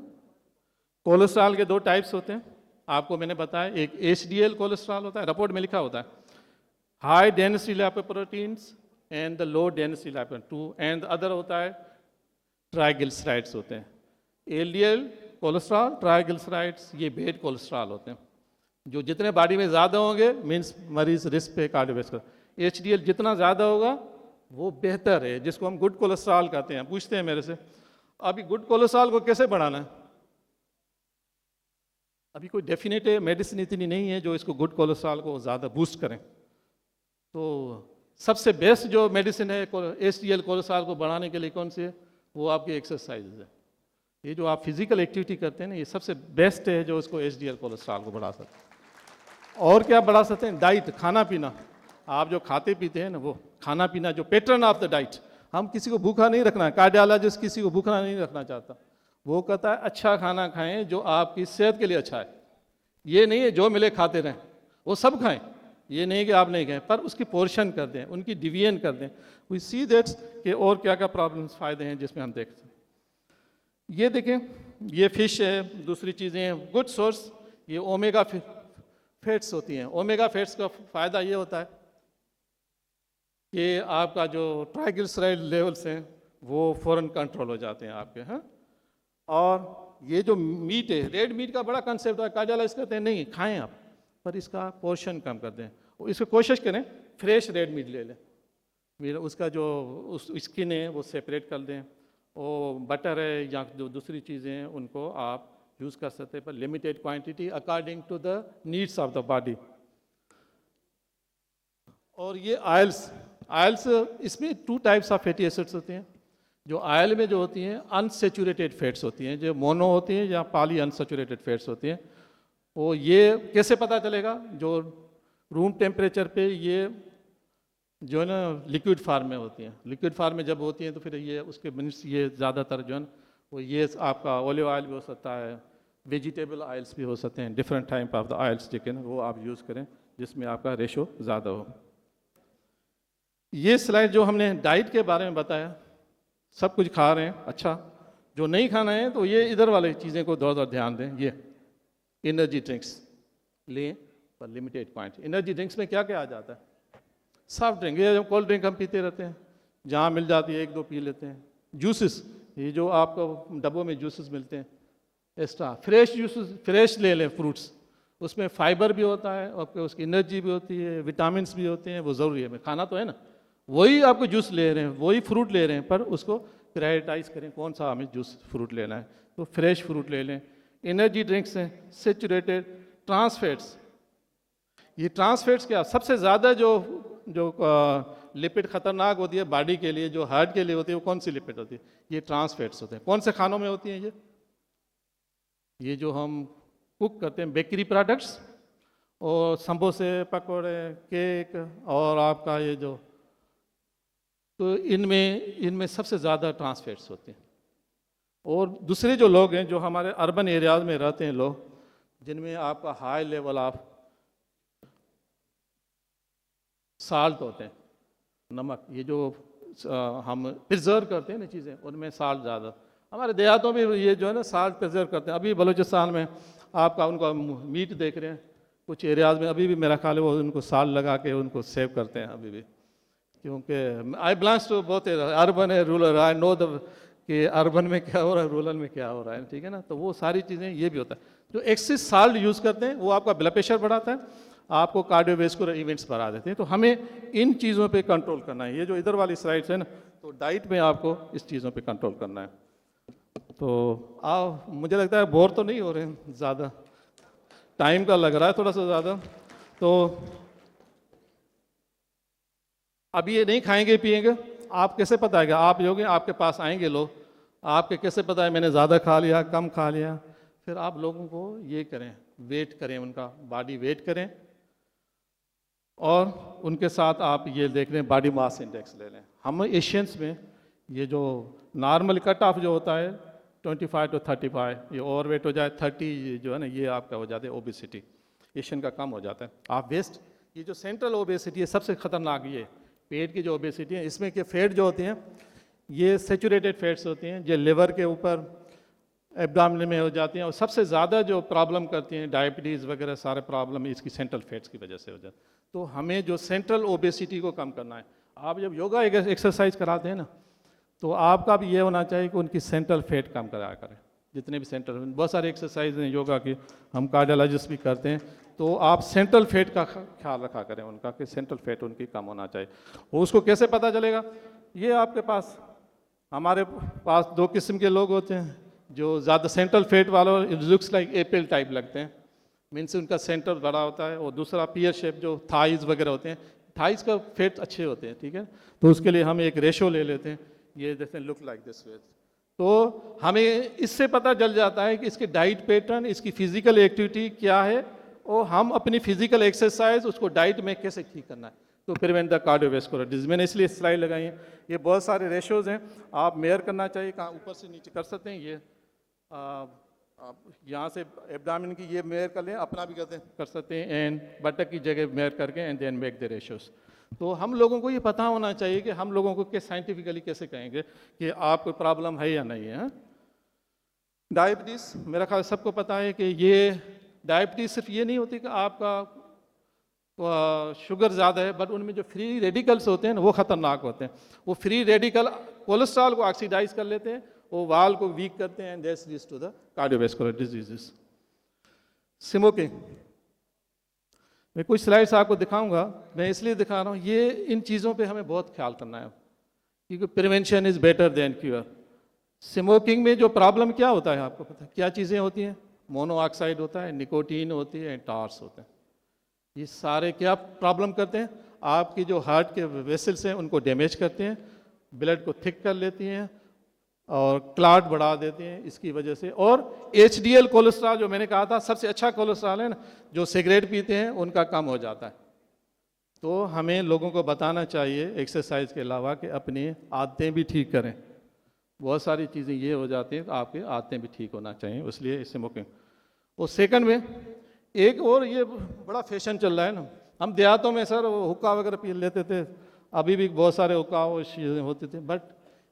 कोलेस्ट्रॉल के 2 टाइप्स होते हैं, आपको मैंने बताया। एक HDL कोलेस्ट्रॉल होता है, रिपोर्ट में लिखा होता है, high density lipoproteins and the low density lipoprotein 2, and other होता है ट्राइग्लिसराइड्स होते हैं। LDL कोलेस्ट्रॉल, ट्राइग्लिसराइड्स ये बेड कोलेस्ट्रॉल होते हैं, जो जितने बॉडी में ज़्यादा होंगे मीन्स मरीज रिस्क पे कार्डियोवैस्कुलर। HDL जितना ज़्यादा होगा वो बेहतर है, जिसको हम गुड कोलेस्ट्रॉल कहते हैं। पूछते हैं मेरे से, अभी गुड कोलेस्ट्रॉल को कैसे बढ़ाना है? अभी कोई डेफिनेटिव मेडिसिन इतनी नहीं है जो इसको गुड कोलेस्ट्रॉल को ज़्यादा बूस्ट करें। तो सबसे बेस्ट जो मेडिसिन है HDL कोलेस्ट्रॉल को बढ़ाने के लिए कौन सी है? वो आपकी एक्सरसाइज है। ये जो आप फिजिकल एक्टिविटी करते हैं ना, ये सबसे बेस्ट है जो उसको HDL कोलेस्ट्रॉल को बढ़ा सकते हैं। और क्या बढ़ा सकते हैं? डाइट, खाना पीना। आप जो खाते पीते हैं ना, वो खाना पीना, जो पैटर्न ऑफ द डाइट। हम किसी को भूखा नहीं रखना है, कार्डियोलॉजिस्ट किसी को भूखा नहीं रखना चाहता। वो कहता है अच्छा खाना खाएं जो आपकी सेहत के लिए अच्छा है। ये नहीं है जो मिले खाते रहें, वो सब खाएं। ये नहीं कि आप नहीं खाएं, पर उसकी पोर्शन कर दें, उनकी डिवीजन कर दें। वी सी दैट्स कि और क्या क्या प्रॉब्लम्स, फ़ायदे हैं जिसमें हम देखते हैं। ये देखें, ये फिश है, दूसरी चीज़ें हैं, गुड सोर्स। ये ओमेगा फैट्स होती हैं। ओमेगा फैट्स का फ़ायदा ये होता है कि आपका जो ट्राइग्लिसराइड लेवल्स हैं वो फ़ौरन कंट्रोल हो जाते हैं आपके, हाँ। और ये जो मीट है, रेड मीट का बड़ा कंसेप्ट है। कार्डियोलॉजिस्ट कहते हैं नहीं खाएं आप, पर इसका पोर्शन कम कर दें। इसको कोशिश करें फ्रेश रेड मीट ले लें, फिर उसका जो स्किन है वो सेपरेट कर दें। और बटर है या जो दूसरी चीज़ें हैं उनको आप यूज़ कर सकते हैं, पर limited quantity according to the needs of the body. और ये आयल्स इसमें 2 टाइप्स ऑफ फैटी एसिड्स होते हैं। जो आयल में जो होती हैं अनसेचुरेटेड फैट्स होती हैं, जो मोनो होती हैं या पॉली अनसेचुरेटेड फैट्स होती हैं। वो ये कैसे पता चलेगा? जो रूम टेम्परेचर पे ये जो है ना लिक्विड फार्म में होती हैं। लिक्विड फार्म में जब होती हैं तो फिर ये उसके मिनट्स ये ज़्यादातर जो है ना वो ये आपका ऑलिव ऑयल भी हो सकता है, वेजिटेबल ऑयल्स भी हो सकते हैं। Different type of the oils जो ना वो आप यूज़ करें जिसमें आपका रेशो ज़्यादा हो। ये स्लाइड जो हमने डाइट के बारे में बताया, सब कुछ खा रहे हैं, अच्छा। जो नहीं खाना है तो ये इधर वाली चीज़ें को दौर ध्यान दें। ये एनर्जी ड्रिंक्स लें पर लिमिटेड क्वांटिटी। एनर्जी ड्रिंक्स में क्या क्या आ जाता है? सॉफ्ट ड्रिंक, ये जो कोल्ड ड्रिंक हम पीते रहते हैं, जहाँ मिल जाती है 1-2 पी लेते हैं। जूसेस, ये जो आपको डब्बों में जूसेस मिलते हैं एक्स्ट्रा, फ्रेश जूसेस फ्रेश ले लें। फ्रूट्स, उसमें फाइबर भी होता है और उसकी एनर्जी भी होती है, विटामिन्स भी होते हैं, वो ज़रूरी है। खाना तो है ना, वही आपको जूस ले रहे हैं, वही फ्रूट ले रहे हैं, पर उसको प्रायोरिटाइज करें कौन सा हमें जूस फ्रूट लेना है, तो फ्रेश फ्रूट ले लें। एनर्जी ड्रिंक्स हैं सेचुरेटेड ट्रांसफैट्स। ये ट्रांसफैट्स क्या सबसे ज़्यादा जो लिपिड खतरनाक होती है बॉडी के लिए, जो हार्ट के लिए होती है, वो कौन सी लिपिड होती है? ये ट्रांसफैट्स होते हैं। कौन से खानों में होती हैं ये जो हम कुक करते हैं, बेकरी प्रोडक्ट्स और समोसे, पकौड़े, केक और आपका ये जो, तो इनमें सबसे ज़्यादा ट्रांसफैट्स होते हैं। और दूसरे जो लोग हैं जो हमारे अर्बन एरियाज में रहते हैं लोग, जिनमें आपका हाई लेवल ऑफ साल्ट होते हैं, नमक, ये जो हम प्रिजर्व करते हैं ना चीज़ें, उनमें साल्ट ज़्यादा। हमारे देहातों में ये जो है ना साल्ट प्रिजर्व करते हैं। अभी बलूचिस्तान में आपका उनका मीट देख रहे हैं, कुछ एरियाज में अभी भी मेरा ख्याल है वो उनको साल्ट लगा के उनको सेव करते हैं अभी भी। क्योंकि आई बिलोंग्स टू बोथ अर्बन है रूरल, आई नो द कि अर्बन में क्या हो रहा है, रूरल में क्या हो रहा है, ठीक है ना। तो वो सारी चीज़ें ये भी होता है। जो एक्सेस साल्ट यूज़ करते हैं वो आपका ब्लड प्रेशर बढ़ाता है, आपको कार्डियोवेस्कुलर इवेंट्स बढ़ा देते हैं। तो हमें इन चीज़ों पे कंट्रोल करना है। ये जो इधर वाली स्लाइड्स है ना, तो डाइट में आपको इस चीज़ों पे कंट्रोल करना है। तो आओ, मुझे लगता है बोर तो नहीं हो रहे हैं ज़्यादा, टाइम का लग रहा है थोड़ा सा ज़्यादा। तो अब ये नहीं खाएंगे पिएंगे, आप कैसे पता है? आप योगे आपके पास आएंगे लोग, आपके कैसे पता है मैंने ज़्यादा खा लिया कम खा लिया? फिर आप लोगों को ये करें, वेट करें, उनका बॉडी वेट करें और उनके साथ आप ये देख लें बॉडी मास इंडेक्स ले लें। हम एशियंस में ये जो नॉर्मल कट ऑफ जो होता है 25 to 35, ये ओवरवेट हो जाए 30 जो है ना, ये आपका हो जाता है ओबेसिटी, एशियन का कम हो जाता है। आप वेस्ट, ये जो सेंट्रल ओबेसिटी है सबसे खतरनाक, ये पेट की जो ओबेसिटी है, इसमें के फैट जो होती हैं ये सेचुरेटेड फैट्स होती हैं, जो लिवर के ऊपर एब्डोमेन में हो जाती हैं। और सबसे ज़्यादा जो प्रॉब्लम करती हैं डायबिटीज़ वगैरह सारे प्रॉब्लम इसकी सेंट्रल फैट्स की वजह से हो जाती है। तो हमें जो सेंट्रल ओबेसिटी को कम करना है, आप जब योगा एक्सरसाइज कराते हैं ना, तो आपका भी ये होना चाहिए कि उनकी सेंट्रल फैट कम कराया करें। जितने भी सेंट्रल, बहुत सारे एक्सरसाइज हैं योगा की, हम कार्डियोलॉजिस्ट भी करते हैं, तो आप सेंट्रल फैट का ख्याल रखा करें उनका, कि सेंट्रल फैट उनकी कम होना चाहिए। और उसको कैसे पता चलेगा? ये आपके पास, हमारे पास 2 किस्म के लोग होते हैं, जो ज़्यादा सेंट्रल फैट वालों लुक्स लाइक एप्पल टाइप लगते हैं, मीन्स उनका सेंटर बड़ा होता है, और दूसरा पियर शेप जो थाइज वगैरह होते हैं, थाइस का फैट अच्छे होते हैं, ठीक है। तो उसके लिए हम एक रेशो ले लेते हैं, ये जैसे लुक लाइक दिस वे। तो हमें इससे पता चल जाता है कि इसके डाइट पैटर्न, इसकी फिजिकल एक्टिविटी क्या है, और हम अपनी फिजिकल एक्सरसाइज उसको डाइट में कैसे ठीक करना है तो प्रिवेंट द कार्डियोवैस्कुलर डिजीज। मैंने इसलिए स्लाइड लगाई है, ये बहुत सारे रेशोज हैं, आप मेयर करना चाहिए, कहाँ ऊपर से नीचे कर सकते हैं, ये आप यहाँ से एब्डामिन की ये मेयर कर लें, अपना भी कर सकते हैं, एंड बटक की जगह मेयर करके and then make the ratios. तो हम लोगों को ये पता होना चाहिए कि हम लोगों को साइंटिफिकली कैसे कहेंगे कि आपको प्रॉब्लम है या नहीं है। डायबिटीज़, मेरा ख्याल सबको पता है कि ये डायबिटीज़ सिर्फ ये नहीं होती कि आपका शुगर ज़्यादा है, बट उनमें जो फ्री रेडिकल्स होते हैं ना वो ख़तरनाक होते हैं। वो फ्री रेडिकल कोलेस्ट्रॉल को ऑक्सीडाइज कर लेते हैं, वो वाल को वीक करते हैं, and that's leads to the cardiovascular diseases. Smoking, मैं कुछ स्लाइड्स आपको दिखाऊंगा, मैं इसलिए दिखा रहा हूँ, ये इन चीज़ों पे हमें बहुत ख्याल करना है, क्योंकि prevention is better than cure. Smoking में जो प्रॉब्लम क्या होता है आपको पता है, क्या चीज़ें होती हैं? मोनोऑक्साइड होता है, निकोटीन होती है, टार्स होते हैं। ये सारे क्या प्रॉब्लम करते हैं? आपकी जो हार्ट के वेसल्स हैं उनको डैमेज करते हैं, ब्लड को थिक कर लेती हैं और क्लॉट बढ़ा देते हैं इसकी वजह से। और HDL कोलेस्ट्रॉल, जो मैंने कहा था सबसे अच्छा कोलेस्ट्रॉल है ना, जो सिगरेट पीते हैं उनका कम हो जाता है। तो हमें लोगों को बताना चाहिए एक्सरसाइज के अलावा कि अपनी आदतें भी ठीक करें। बहुत सारी चीज़ें ये हो जाती हैं, आपकी आदतें भी ठीक होना चाहिए, इसलिए स्मोकिंग। और सेकंड में एक और ये बड़ा फैशन चल रहा है ना, हम देहातों में सर हुक्का वगैरह पी लेते थे, अभी भी बहुत सारे हुक्का वो चीज़ें होते थे, बट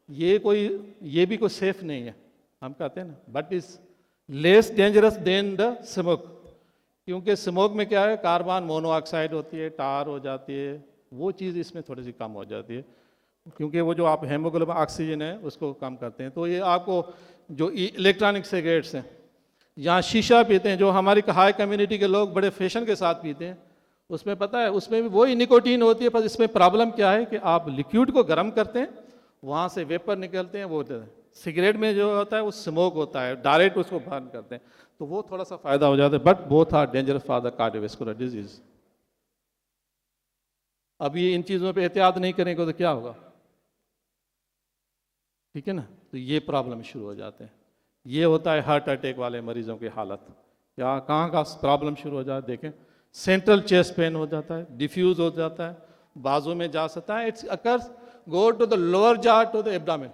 ये भी कोई सेफ नहीं है। हम कहते हैं ना, but is less dangerous than the smoke, क्योंकि स्मोक में क्या है, कार्बन मोनोऑक्साइड होती है, टार हो जाती है, वो चीज़ इसमें थोड़ी सी कम हो जाती है, क्योंकि वो जो आप हेमोग्लोबिन ऑक्सीजन है उसको कम करते हैं। तो ये आपको जो इलेक्ट्रॉनिक सिगरेट्स हैं या शीशा पीते हैं, जो हमारी हाई कम्युनिटी के लोग बड़े फैशन के साथ पीते हैं, उसमें पता है उसमें भी वही निकोटीन होती है, पर इसमें प्रॉब्लम क्या है कि आप लिक्विड को गर्म करते हैं, वहाँ से वेपर निकलते हैं, वो सिगरेट में जो होता है वो स्मोक होता है, डायरेक्ट उसको बर्न करते हैं, तो वो थोड़ा सा फायदा हो जाता है, but both are dangerous for the cardiovascular disease. अब ये इन चीज़ों पे एहतियात नहीं करेंगे तो क्या होगा, ठीक है ना। तो ये प्रॉब्लम शुरू हो जाते हैं। ये होता है हार्ट अटैक वाले मरीजों की हालत, या कहाँ का प्रॉब्लम शुरू हो जाता है, देखें सेंट्रल चेस्ट पेन हो जाता है, डिफ्यूज हो जाता है, बाजू में जा सकता है, it's occurs go to the lower jaw to the abdomen.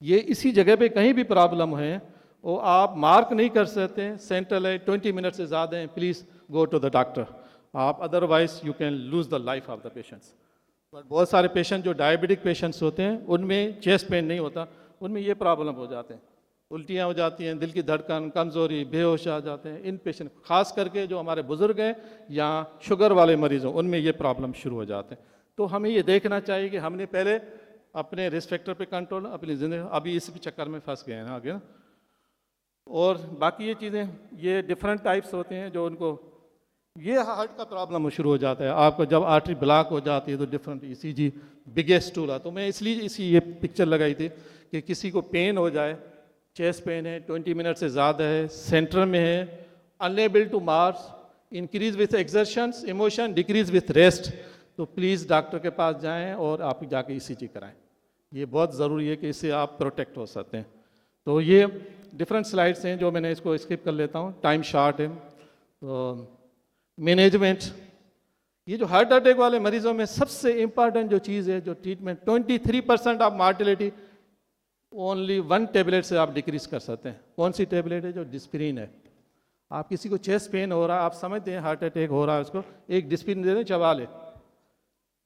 ये इसी जगह पे कहीं भी प्रॉब्लम है वो आप मार्क नहीं कर सकते, सेंट्रल है, 20 मिनट से ज़्यादा है, please go to the doctor, आप otherwise you can lose the life of the patients. But बहुत सारे पेशेंट जो डायबिटिक पेशेंट्स होते हैं उनमें चेस्ट पेन नहीं होता, उनमें ये प्रॉब्लम हो जाते हैं, उल्टियाँ हो जाती हैं, दिल की धड़कन, कमज़ोरी, बेहोश आ जाते हैं। इन पेशेंट खास करके जो हमारे बुज़ुर्ग हैं या शुगर वाले मरीज़ हों उनमें ये प्रॉब्लम शुरू हो जाते हैं। तो हमें ये देखना चाहिए कि हमने पहले अपने रिस्क फैक्टर पे कंट्रोल, अपनी ज़िंदगी, अभी इस चक्कर में फंस गए हैं आगे ना। और बाकी ये चीज़ें, ये डिफरेंट टाइप्स होते हैं जो उनको, ये हार्ट का प्रॉब्लम शुरू हो जाता है आपको जब आर्टरी ब्लॉक हो जाती है, तो डिफरेंट ECG बिगेस्ट टूल है। तो मैं इसलिए ये पिक्चर लगाई थी कि किसी को पेन हो जाए, चेस्ट पेन है, 20 मिनट से ज़्यादा है, सेंटर में है, unable to march, increase with exertions, emotion decrease with rest, तो प्लीज़ डॉक्टर के पास जाएं और आप जाके ECG कराएं। ये बहुत ज़रूरी है कि इससे आप प्रोटेक्ट हो सकते हैं। तो ये डिफरेंट स्लाइड्स हैं जो मैंने इसको स्किप कर लेता हूँ, टाइम शॉर्ट है। तो मैनेजमेंट, ये जो हार्ट अटैक वाले मरीजों में सबसे इंपॉर्टेंट जो चीज़ है, जो ट्रीटमेंट, 23% ऑफ मार्टिलिटी ओनली 1 टेबलेट से आप डिक्रीज कर सकते हैं। कौन सी टेबलेट है? जो डिस्प्रिन है। आप किसी को चेस्ट पेन हो रहा है, आप समझते हैं हार्ट अटैक हो रहा है, उसको एक डिस्प्रिन दे दें, चबा ले,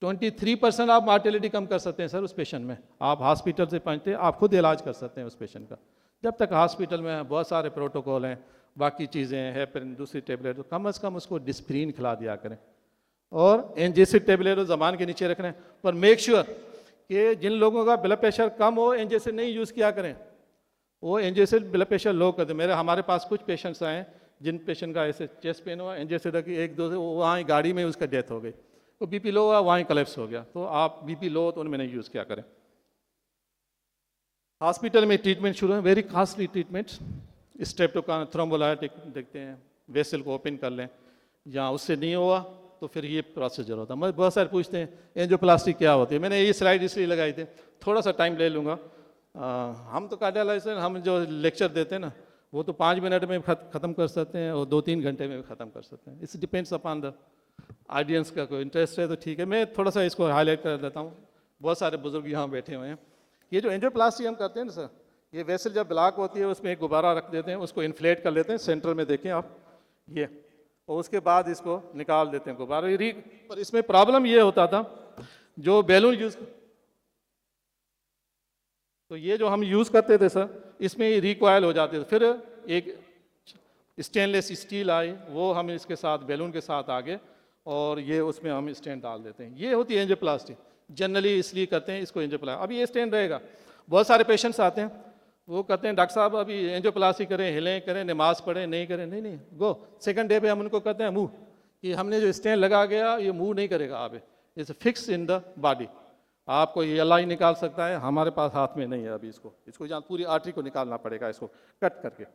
23% आप मार्टिलिटी कम कर सकते हैं सर उस पेशेंट में। आप हॉस्पिटल से पहुँचते, आप खुद इलाज कर सकते हैं उस पेशेंट का। जब तक हॉस्पिटल में बहुत सारे प्रोटोकॉल हैं, बाकी चीज़ें हैं, फिर दूसरी टेबलेट, तो कम से कम उसको डिस्प्रिन खिला दिया करें। और एंजेसिड टेबलेट ज़बान के नीचे रखना है, पर मेक श्योर कि जिन लोगों का ब्लड प्रेशर कम हो एंजेसिड नहीं यूज़ किया करें, वो एंजेसिड ब्लड प्रेशर लो कर दे। हमारे पास कुछ पेशेंट्स आए जिन पेशेंट का ऐसे चेस्ट पेन हुआ, एंजेसिड की 1-2 से वहाँ ही गाड़ी में उसका डेथ हो गई, तो BP लो हुआ, वहाँ ही कलेप्स हो गया। तो आप BP लो तो उनमें नहीं यूज़ किया करें। हॉस्पिटल में ट्रीटमेंट शुरू है, वेरी कॉस्टली ट्रीटमेंट, स्ट्रेप्टोकान थ्रोम्बोलाइटिक देखते हैं, वेसल को ओपन कर लें, या उससे नहीं हुआ तो फिर ये प्रोसीजर होता है। मुझे बहुत सारे पूछते हैं एंजियोप्लास्टी क्या होती है। मैंने ये स्लाइड इसलिए लगाई थी, थोड़ा सा टाइम ले लूँगा। हम तो कार्डियोलॉजिस्ट हैं, हम जो लेक्चर देते हैं ना वो तो 5 मिनट में ख़त्म कर सकते हैं और 2-3 घंटे में भी ख़त्म कर सकते हैं। It's depends upon the audience का कोई इंटरेस्ट है तो ठीक है। मैं थोड़ा सा इसको हाईलाइट कर देता हूँ। बहुत सारे बुजुर्ग यहाँ बैठे हुए हैं। ये जो एंजियोप्लास्टी हम करते हैं ना सर, ये वेसल जब ब्लॉक होती है उसमें एक गुब्बारा रख देते हैं, उसको इन्फ्लेट कर लेते हैं, सेंटर में देखें आप ये, और उसके बाद इसको निकाल देते हैं गुब्बारा। पर इसमें प्रॉब्लम ये होता था जो बैलून यूज़, तो ये जो हम यूज़ करते थे सर, इसमें रिकॉयल हो जाते थे। फिर एक स्टेनलेस स्टील आई, वो हम इसके साथ बैलून के साथ आगे और ये उसमें हम स्टेन डाल देते हैं। ये होती है एंजियोप्लास्टी। जनरली इसलिए करते हैं इसको एंजियोप्लास्टी। अभी ये स्टेन रहेगा। बहुत सारे पेशेंट्स आते हैं, वो कहते हैं डॉक्टर साहब अभी एंजियोप्लास्टी करें, हिले करें, नमाज पढ़ें, नहीं करें। नहीं नहीं, गो सेकंड डे पे हम उनको कहते हैं मूव, कि हमने जो स्टेन लगा गया ये मूव नहीं करेगा। आप it's fix in the body. आपको ये अल्लाह ही निकाल सकता है, हमारे पास हाथ में नहीं है अभी। इसको जहाँ पूरी आर्टरी को निकालना पड़ेगा, इसको कट करके।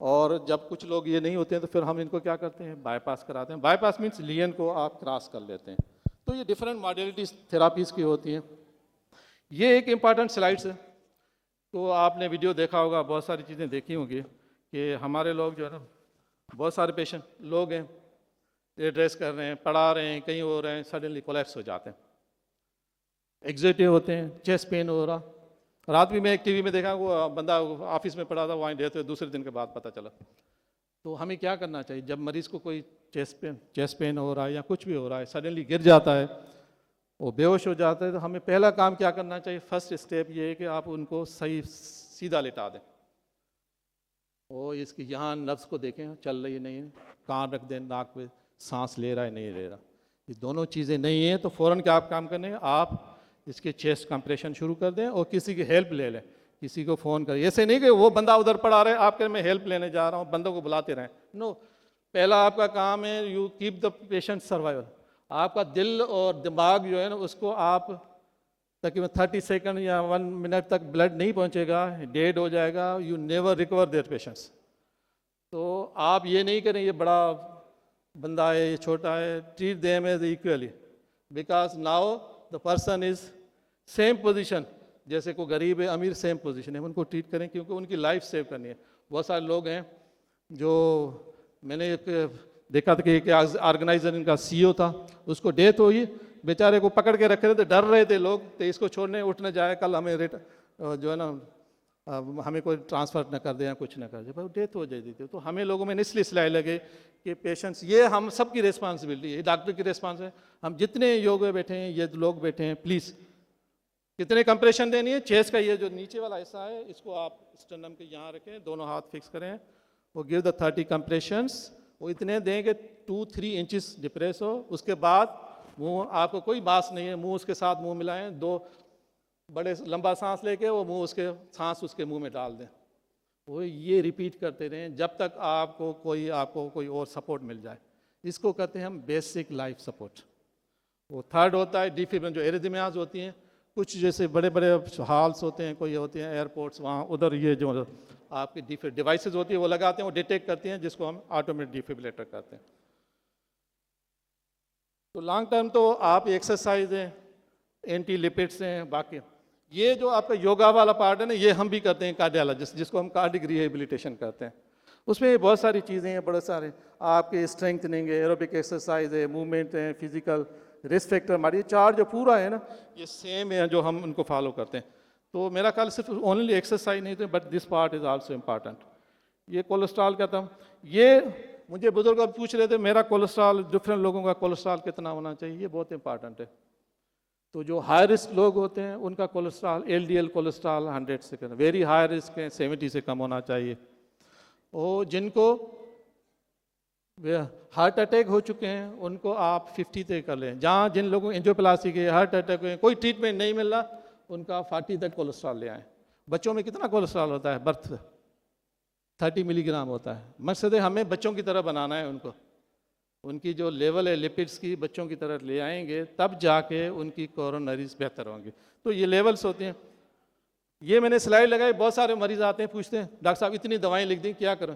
और जब कुछ लोग ये नहीं होते हैं तो फिर हम इनको क्या करते हैं, बाईपास कराते हैं। बाईपास मीन्स लियन को आप क्रॉस कर लेते हैं। तो ये डिफरेंट मॉडलिटीज थेरापीज़ की होती हैं। ये एक इम्पॉर्टेंट स्लाइड्स है, तो आपने वीडियो देखा होगा, बहुत सारी चीज़ें देखी होंगी कि हमारे लोग जो है ना, बहुत सारे पेशेंट लोग हैं, एड्रेस कर रहे हैं, पढ़ा रहे हैं, कहीं हो रहे हैं, सडनली कोलैप्स हो जाते हैं, एग्जैक्टिव होते हैं, चेस्ट पेन हो रहा। रात भी मैं एक टीवी में देखा, वो बंदा ऑफिस में पड़ा था, वहाँ डेथ हुई, दूसरे दिन के बाद पता चला। तो हमें क्या करना चाहिए जब मरीज़ को कोई चेस्ट पेन हो रहा है या कुछ भी हो रहा है, सडनली गिर जाता है, वो बेहोश हो जाता है, तो हमें पहला काम क्या करना चाहिए? फर्स्ट स्टेप ये है कि आप उनको सही सीधा लिटा दें। और इसकी यहाँ नब्ज़ को देखें, चल रही है नहीं है, कान रख दें नाक पे, सांस ले रहा है नहीं ले रहा। ये दोनों चीज़ें नहीं हैं तो फ़ौरन क्या आप काम करने, आप इसके चेस्ट कंप्रेशन शुरू कर दें और किसी की हेल्प ले लें, किसी को फ़ोन करें। ऐसे नहीं कि वो बंदा उधर पड़ा रहे, आप कहें मैं हेल्प लेने जा रहा हूँ, बंदों को बुलाते रहें। नो, पहला आपका काम है you keep the patient survival. आपका दिल और दिमाग जो है ना, उसको आप तकरीबन 30 सेकंड या 1 मिनट तक ब्लड नहीं पहुंचेगा, डेड हो जाएगा, you never recover their patients. तो आप ये नहीं करें ये बड़ा बंदा है, ये छोटा है, treat them as equally, because now the person is same position, जैसे कोई गरीब है अमीर सेम पोजिशन है, उनको ट्रीट करें क्योंकि उनकी लाइफ सेव करनी है। बहुत सारे लोग हैं जो मैंने देखा था कि एक ऑर्गेनाइजर इनका CEO था, उसको डेथ हुई, बेचारे को पकड़ के रख रहे थे, डर रहे थे लोग, तो इसको छोड़ने उठने जाए, कल हमें जो है ना हमें कोई ट्रांसफ़र न कर दे या कुछ न कर दे, भाई डेथ हो जाती थी। तो हमें लोगों में इसलिए सिलाई लगे कि पेशेंट्स, ये हम सबकी रिस्पॉन्सिबिलिटी है, डॉक्टर की रिस्पॉन्स है। हम जितने योग में बैठे हैं, ये लोग बैठे हैं, प्लीज़ कितने कंप्रेशन देनी है चेस्ट का, ये जो नीचे वाला हिस्सा है इसको आप स्टर्नम के यहाँ रखें, दोनों हाथ फिक्स करें, वो गिव द 30 कंप्रेशंस, वो इतने दें कि 2-3 इंचेस डिप्रेस हो। उसके बाद मुंह, आपको कोई बास नहीं है, मुंह उसके साथ मुंह मिलाएं, 2 बड़े लंबा सांस लेके वो मुंह उसके सांस उसके मुंह में डाल दें। वो ये रिपीट करते रहें जब तक आपको कोई और सपोर्ट मिल जाए। इसको कहते हैं हम बेसिक लाइफ सपोर्ट। वो थर्ड होता है डिफिब्रिलेशन, जो एरिथमियाज होती हैं, कुछ जैसे बड़े बड़े हॉल्स होते हैं, कोई होते हैं एयरपोर्ट्स, वहाँ उधर ये जो आपकी डिवाइसेस होती है वो लगाते हैं, वो डिटेक्ट करती हैं, जिसको हम ऑटोमेटिक डिफिब्रिलेटर कहते हैं। तो लॉन्ग टर्म तो आप एक्सरसाइज हैं, एंटी लिपिड्स हैं, बाकी ये जो आपका योगा वाला पार्ट है ना, ये हम भी करते हैं कार्डियोलॉजिस्ट, जिसको हम कार्डिक रिहेबिलिटेशन करते हैं। उसमें बहुत सारी चीज़ें हैं, बड़े सारे आपके स्ट्रेंथनिंग है, एरोबिक एक्सरसाइज है, मूवमेंट है, फिजिकल रिस्क फैक्टर, हमारी 4 जो पूरा है ना, ये सेम है जो हम उनको फॉलो करते हैं। तो मेरा ख्याल सिर्फ ओनली एक्सरसाइज नहीं थे, but this part is also important. ये कोलेस्ट्रॉल का था, ये मुझे बुजुर्ग पूछ रहे थे मेरा कोलेस्ट्रॉल, डिफरेंट लोगों का कोलेस्ट्रॉल कितना होना चाहिए, ये बहुत इंपॉर्टेंट है। तो जो हाई रिस्क लोग होते हैं उनका कोलेस्ट्रॉल, LDL कोलेस्ट्रॉल 100 से कम, वेरी हाई रिस्क है 70 से कम होना चाहिए। और जिनको हार्ट अटैक हो चुके हैं उनको आप 50 तक कर लें। जहाँ जिन लोगों को एंजियोप्लास्टी के हार्ट अटैक हुए, कोई ट्रीटमेंट नहीं मिल रहा, उनका 40 तक कोलेस्ट्रॉल ले आएँ। बच्चों में कितना कोलेस्ट्रॉल होता है? बर्थ 30 मिलीग्राम होता है। मकसद है हमें बच्चों की तरह बनाना है उनको, उनकी जो लेवल है लिपिड्स की बच्चों की तरह ले आएंगे, तब जाके उनकी कोरोनरीज बेहतर होंगी। तो ये लेवल्स होते हैं। ये मैंने स्लाइड लगाई, बहुत सारे मरीज आते हैं पूछते हैं डॉक्टर साहब इतनी दवाएं लिख दी क्या करें?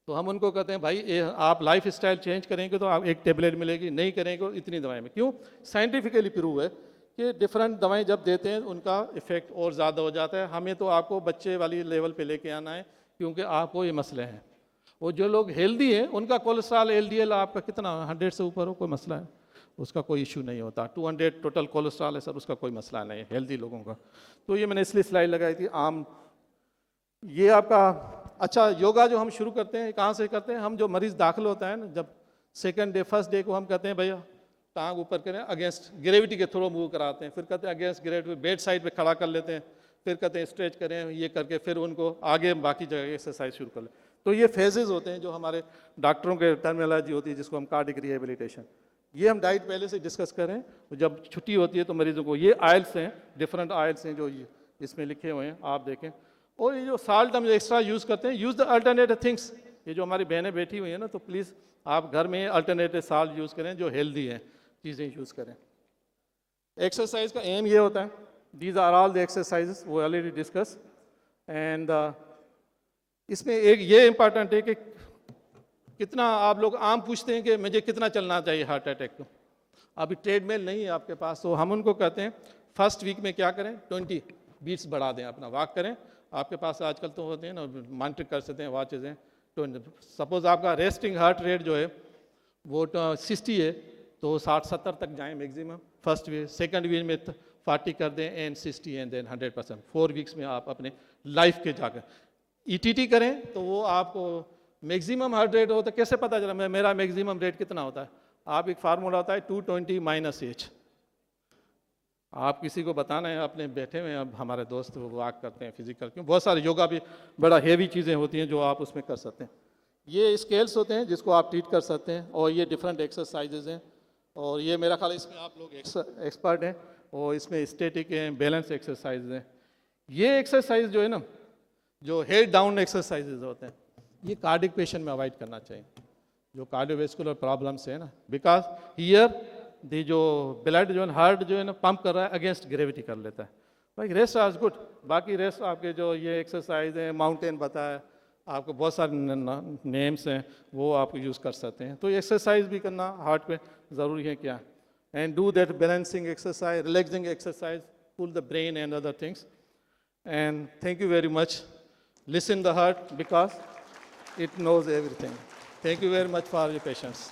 तो हम उनको कहते हैं भाई आप लाइफ स्टाइल चेंज करेंगे तो आप एक टेबलेट मिलेगी, नहीं करेंगे तो इतनी दवाएं में। क्यों? साइंटिफिकली प्रूव है कि डिफरेंट दवाएं जब देते हैं उनका इफेक्ट और ज़्यादा हो जाता है। हमें तो आपको बच्चे वाली लेवल पे लेके आना है, क्योंकि आपको ये मसले हैं। वो जो लोग हेल्दी हैं उनका कोलेस्ट्रॉल LDL आपका कितना 100 से ऊपर हो, कोई मसला है, उसका कोई इशू नहीं होता। 200 टोटल कोलेस्ट्रॉल है सर, उसका कोई मसला नहीं है हेल्दी लोगों का। तो ये मैंने इसलिए स्लाइड लगाई थी। आम ये आपका अच्छा योगा जो हम शुरू करते हैं कहाँ से करते हैं? हम जो मरीज़ दाखिल होता है ना, जब सेकंड डे फर्स्ट डे को हम कहते हैं भैया टांग ऊपर करें, अगेंस्ट ग्रेविटी के थ्रू मूव कराते हैं, फिर कहते हैं अगेंस्ट ग्रेविटी बेड साइड पे खड़ा कर लेते हैं, फिर कहते हैं स्ट्रेच करें, ये करके फिर उनको आगे बाकी जगह एक्सरसाइज शुरू कर लें। तो ये फेजेस होते हैं जो हमारे डॉक्टरों के टर्मिनोलॉजी होती है, जिसको हम कार्डिक रिहेबिलिटेशन। ये हम डाइट पहले से डिस्कस करें। जब छुट्टी होती है तो मरीजों को ये आयल्स हैं, डिफरेंट आयल्स हैं जो ये इसमें लिखे हुए हैं, आप देखें। और ये जो साल्ट हम एक्स्ट्रा यूज़ करते हैं, यूज़ द अल्टरनेटिव थिंग्स। ये जो हमारी बहनें बैठी हुई हैं ना, तो प्लीज़ आप घर में अल्टरनेटिव साल्ट यूज़ करें, जो हेल्दी हैं चीज़ें यूज़ करें। एक्सरसाइज का एम ये होता है, these are all the exercises वो ऑलरेडी डिस्कस। एंड इसमें एक ये इम्पॉर्टेंट है कि कितना आप लोग आम पूछते हैं कि मुझे कितना चलना चाहिए हार्ट अटैक को। अभी ट्रेडमिल नहीं है आपके पास, तो हम उनको कहते हैं फर्स्ट वीक में क्या करें, 20 बीट्स बढ़ा दें, अपना वॉक करें। आपके पास आजकल तो होते हैं ना, मॉनिटर कर सकते हैं, वॉचेज हैं। तो सपोज आपका रेस्टिंग हार्ट रेट जो है वो 60 है, तो 60-70 तक जाएं maximum first week. Second week में 40 कर दें एंड 60 एंड देन 100%। 4 वीक्स में आप अपने लाइफ के जाकर ETT करें तो वो आपको मैक्सिमम हार्ट रेट होता है। कैसे पता चला मेरा मैक्सिमम रेट कितना होता है? आप एक फार्मूला होता है 220 - H। आप किसी को बताना है, अपने बैठे हुए हैं, अब हमारे दोस्त वो वॉक करते हैं फिजिकल, क्यों बहुत सारे योगा भी बड़ा हेवी चीज़ें होती हैं जो आप उसमें कर सकते हैं। ये स्केल्स होते हैं जिसको आप ट्रीट कर सकते हैं, और ये डिफरेंट एक्सरसाइजेज हैं। और ये मेरा ख्याल इसमें आप लोग एक्सपर्ट हैं, और इसमें स्टैटिक हैं, बैलेंस एक्सरसाइज हैं। ये एक्सरसाइज जो है ना, जो हेड डाउन एक्सरसाइजेज होते हैं, ये कार्डिक पेशेंट में अवॉइड करना चाहिए, जो कार्डियोवैस्कुलर प्रॉब्लम्स है ना, बिकॉज हियर दी जो ब्लड जो है हार्ट जो है ना पंप कर रहा है अगेंस्ट ग्रेविटी कर लेता है। भाई रेस्ट आज गुड, बाकी रेस्ट आपके जो ये एक्सरसाइज है, माउंटेन बताया आपको, बहुत सारे नेम्स हैं वो आप यूज़ कर सकते हैं। तो एक्सरसाइज भी करना हार्ट पे ज़रूरी है क्या, and do that balancing exercise, relaxing exercise, pull the brain and other things. And thank you very much. Listen the heart because it knows everything. Thank you very much for your patience.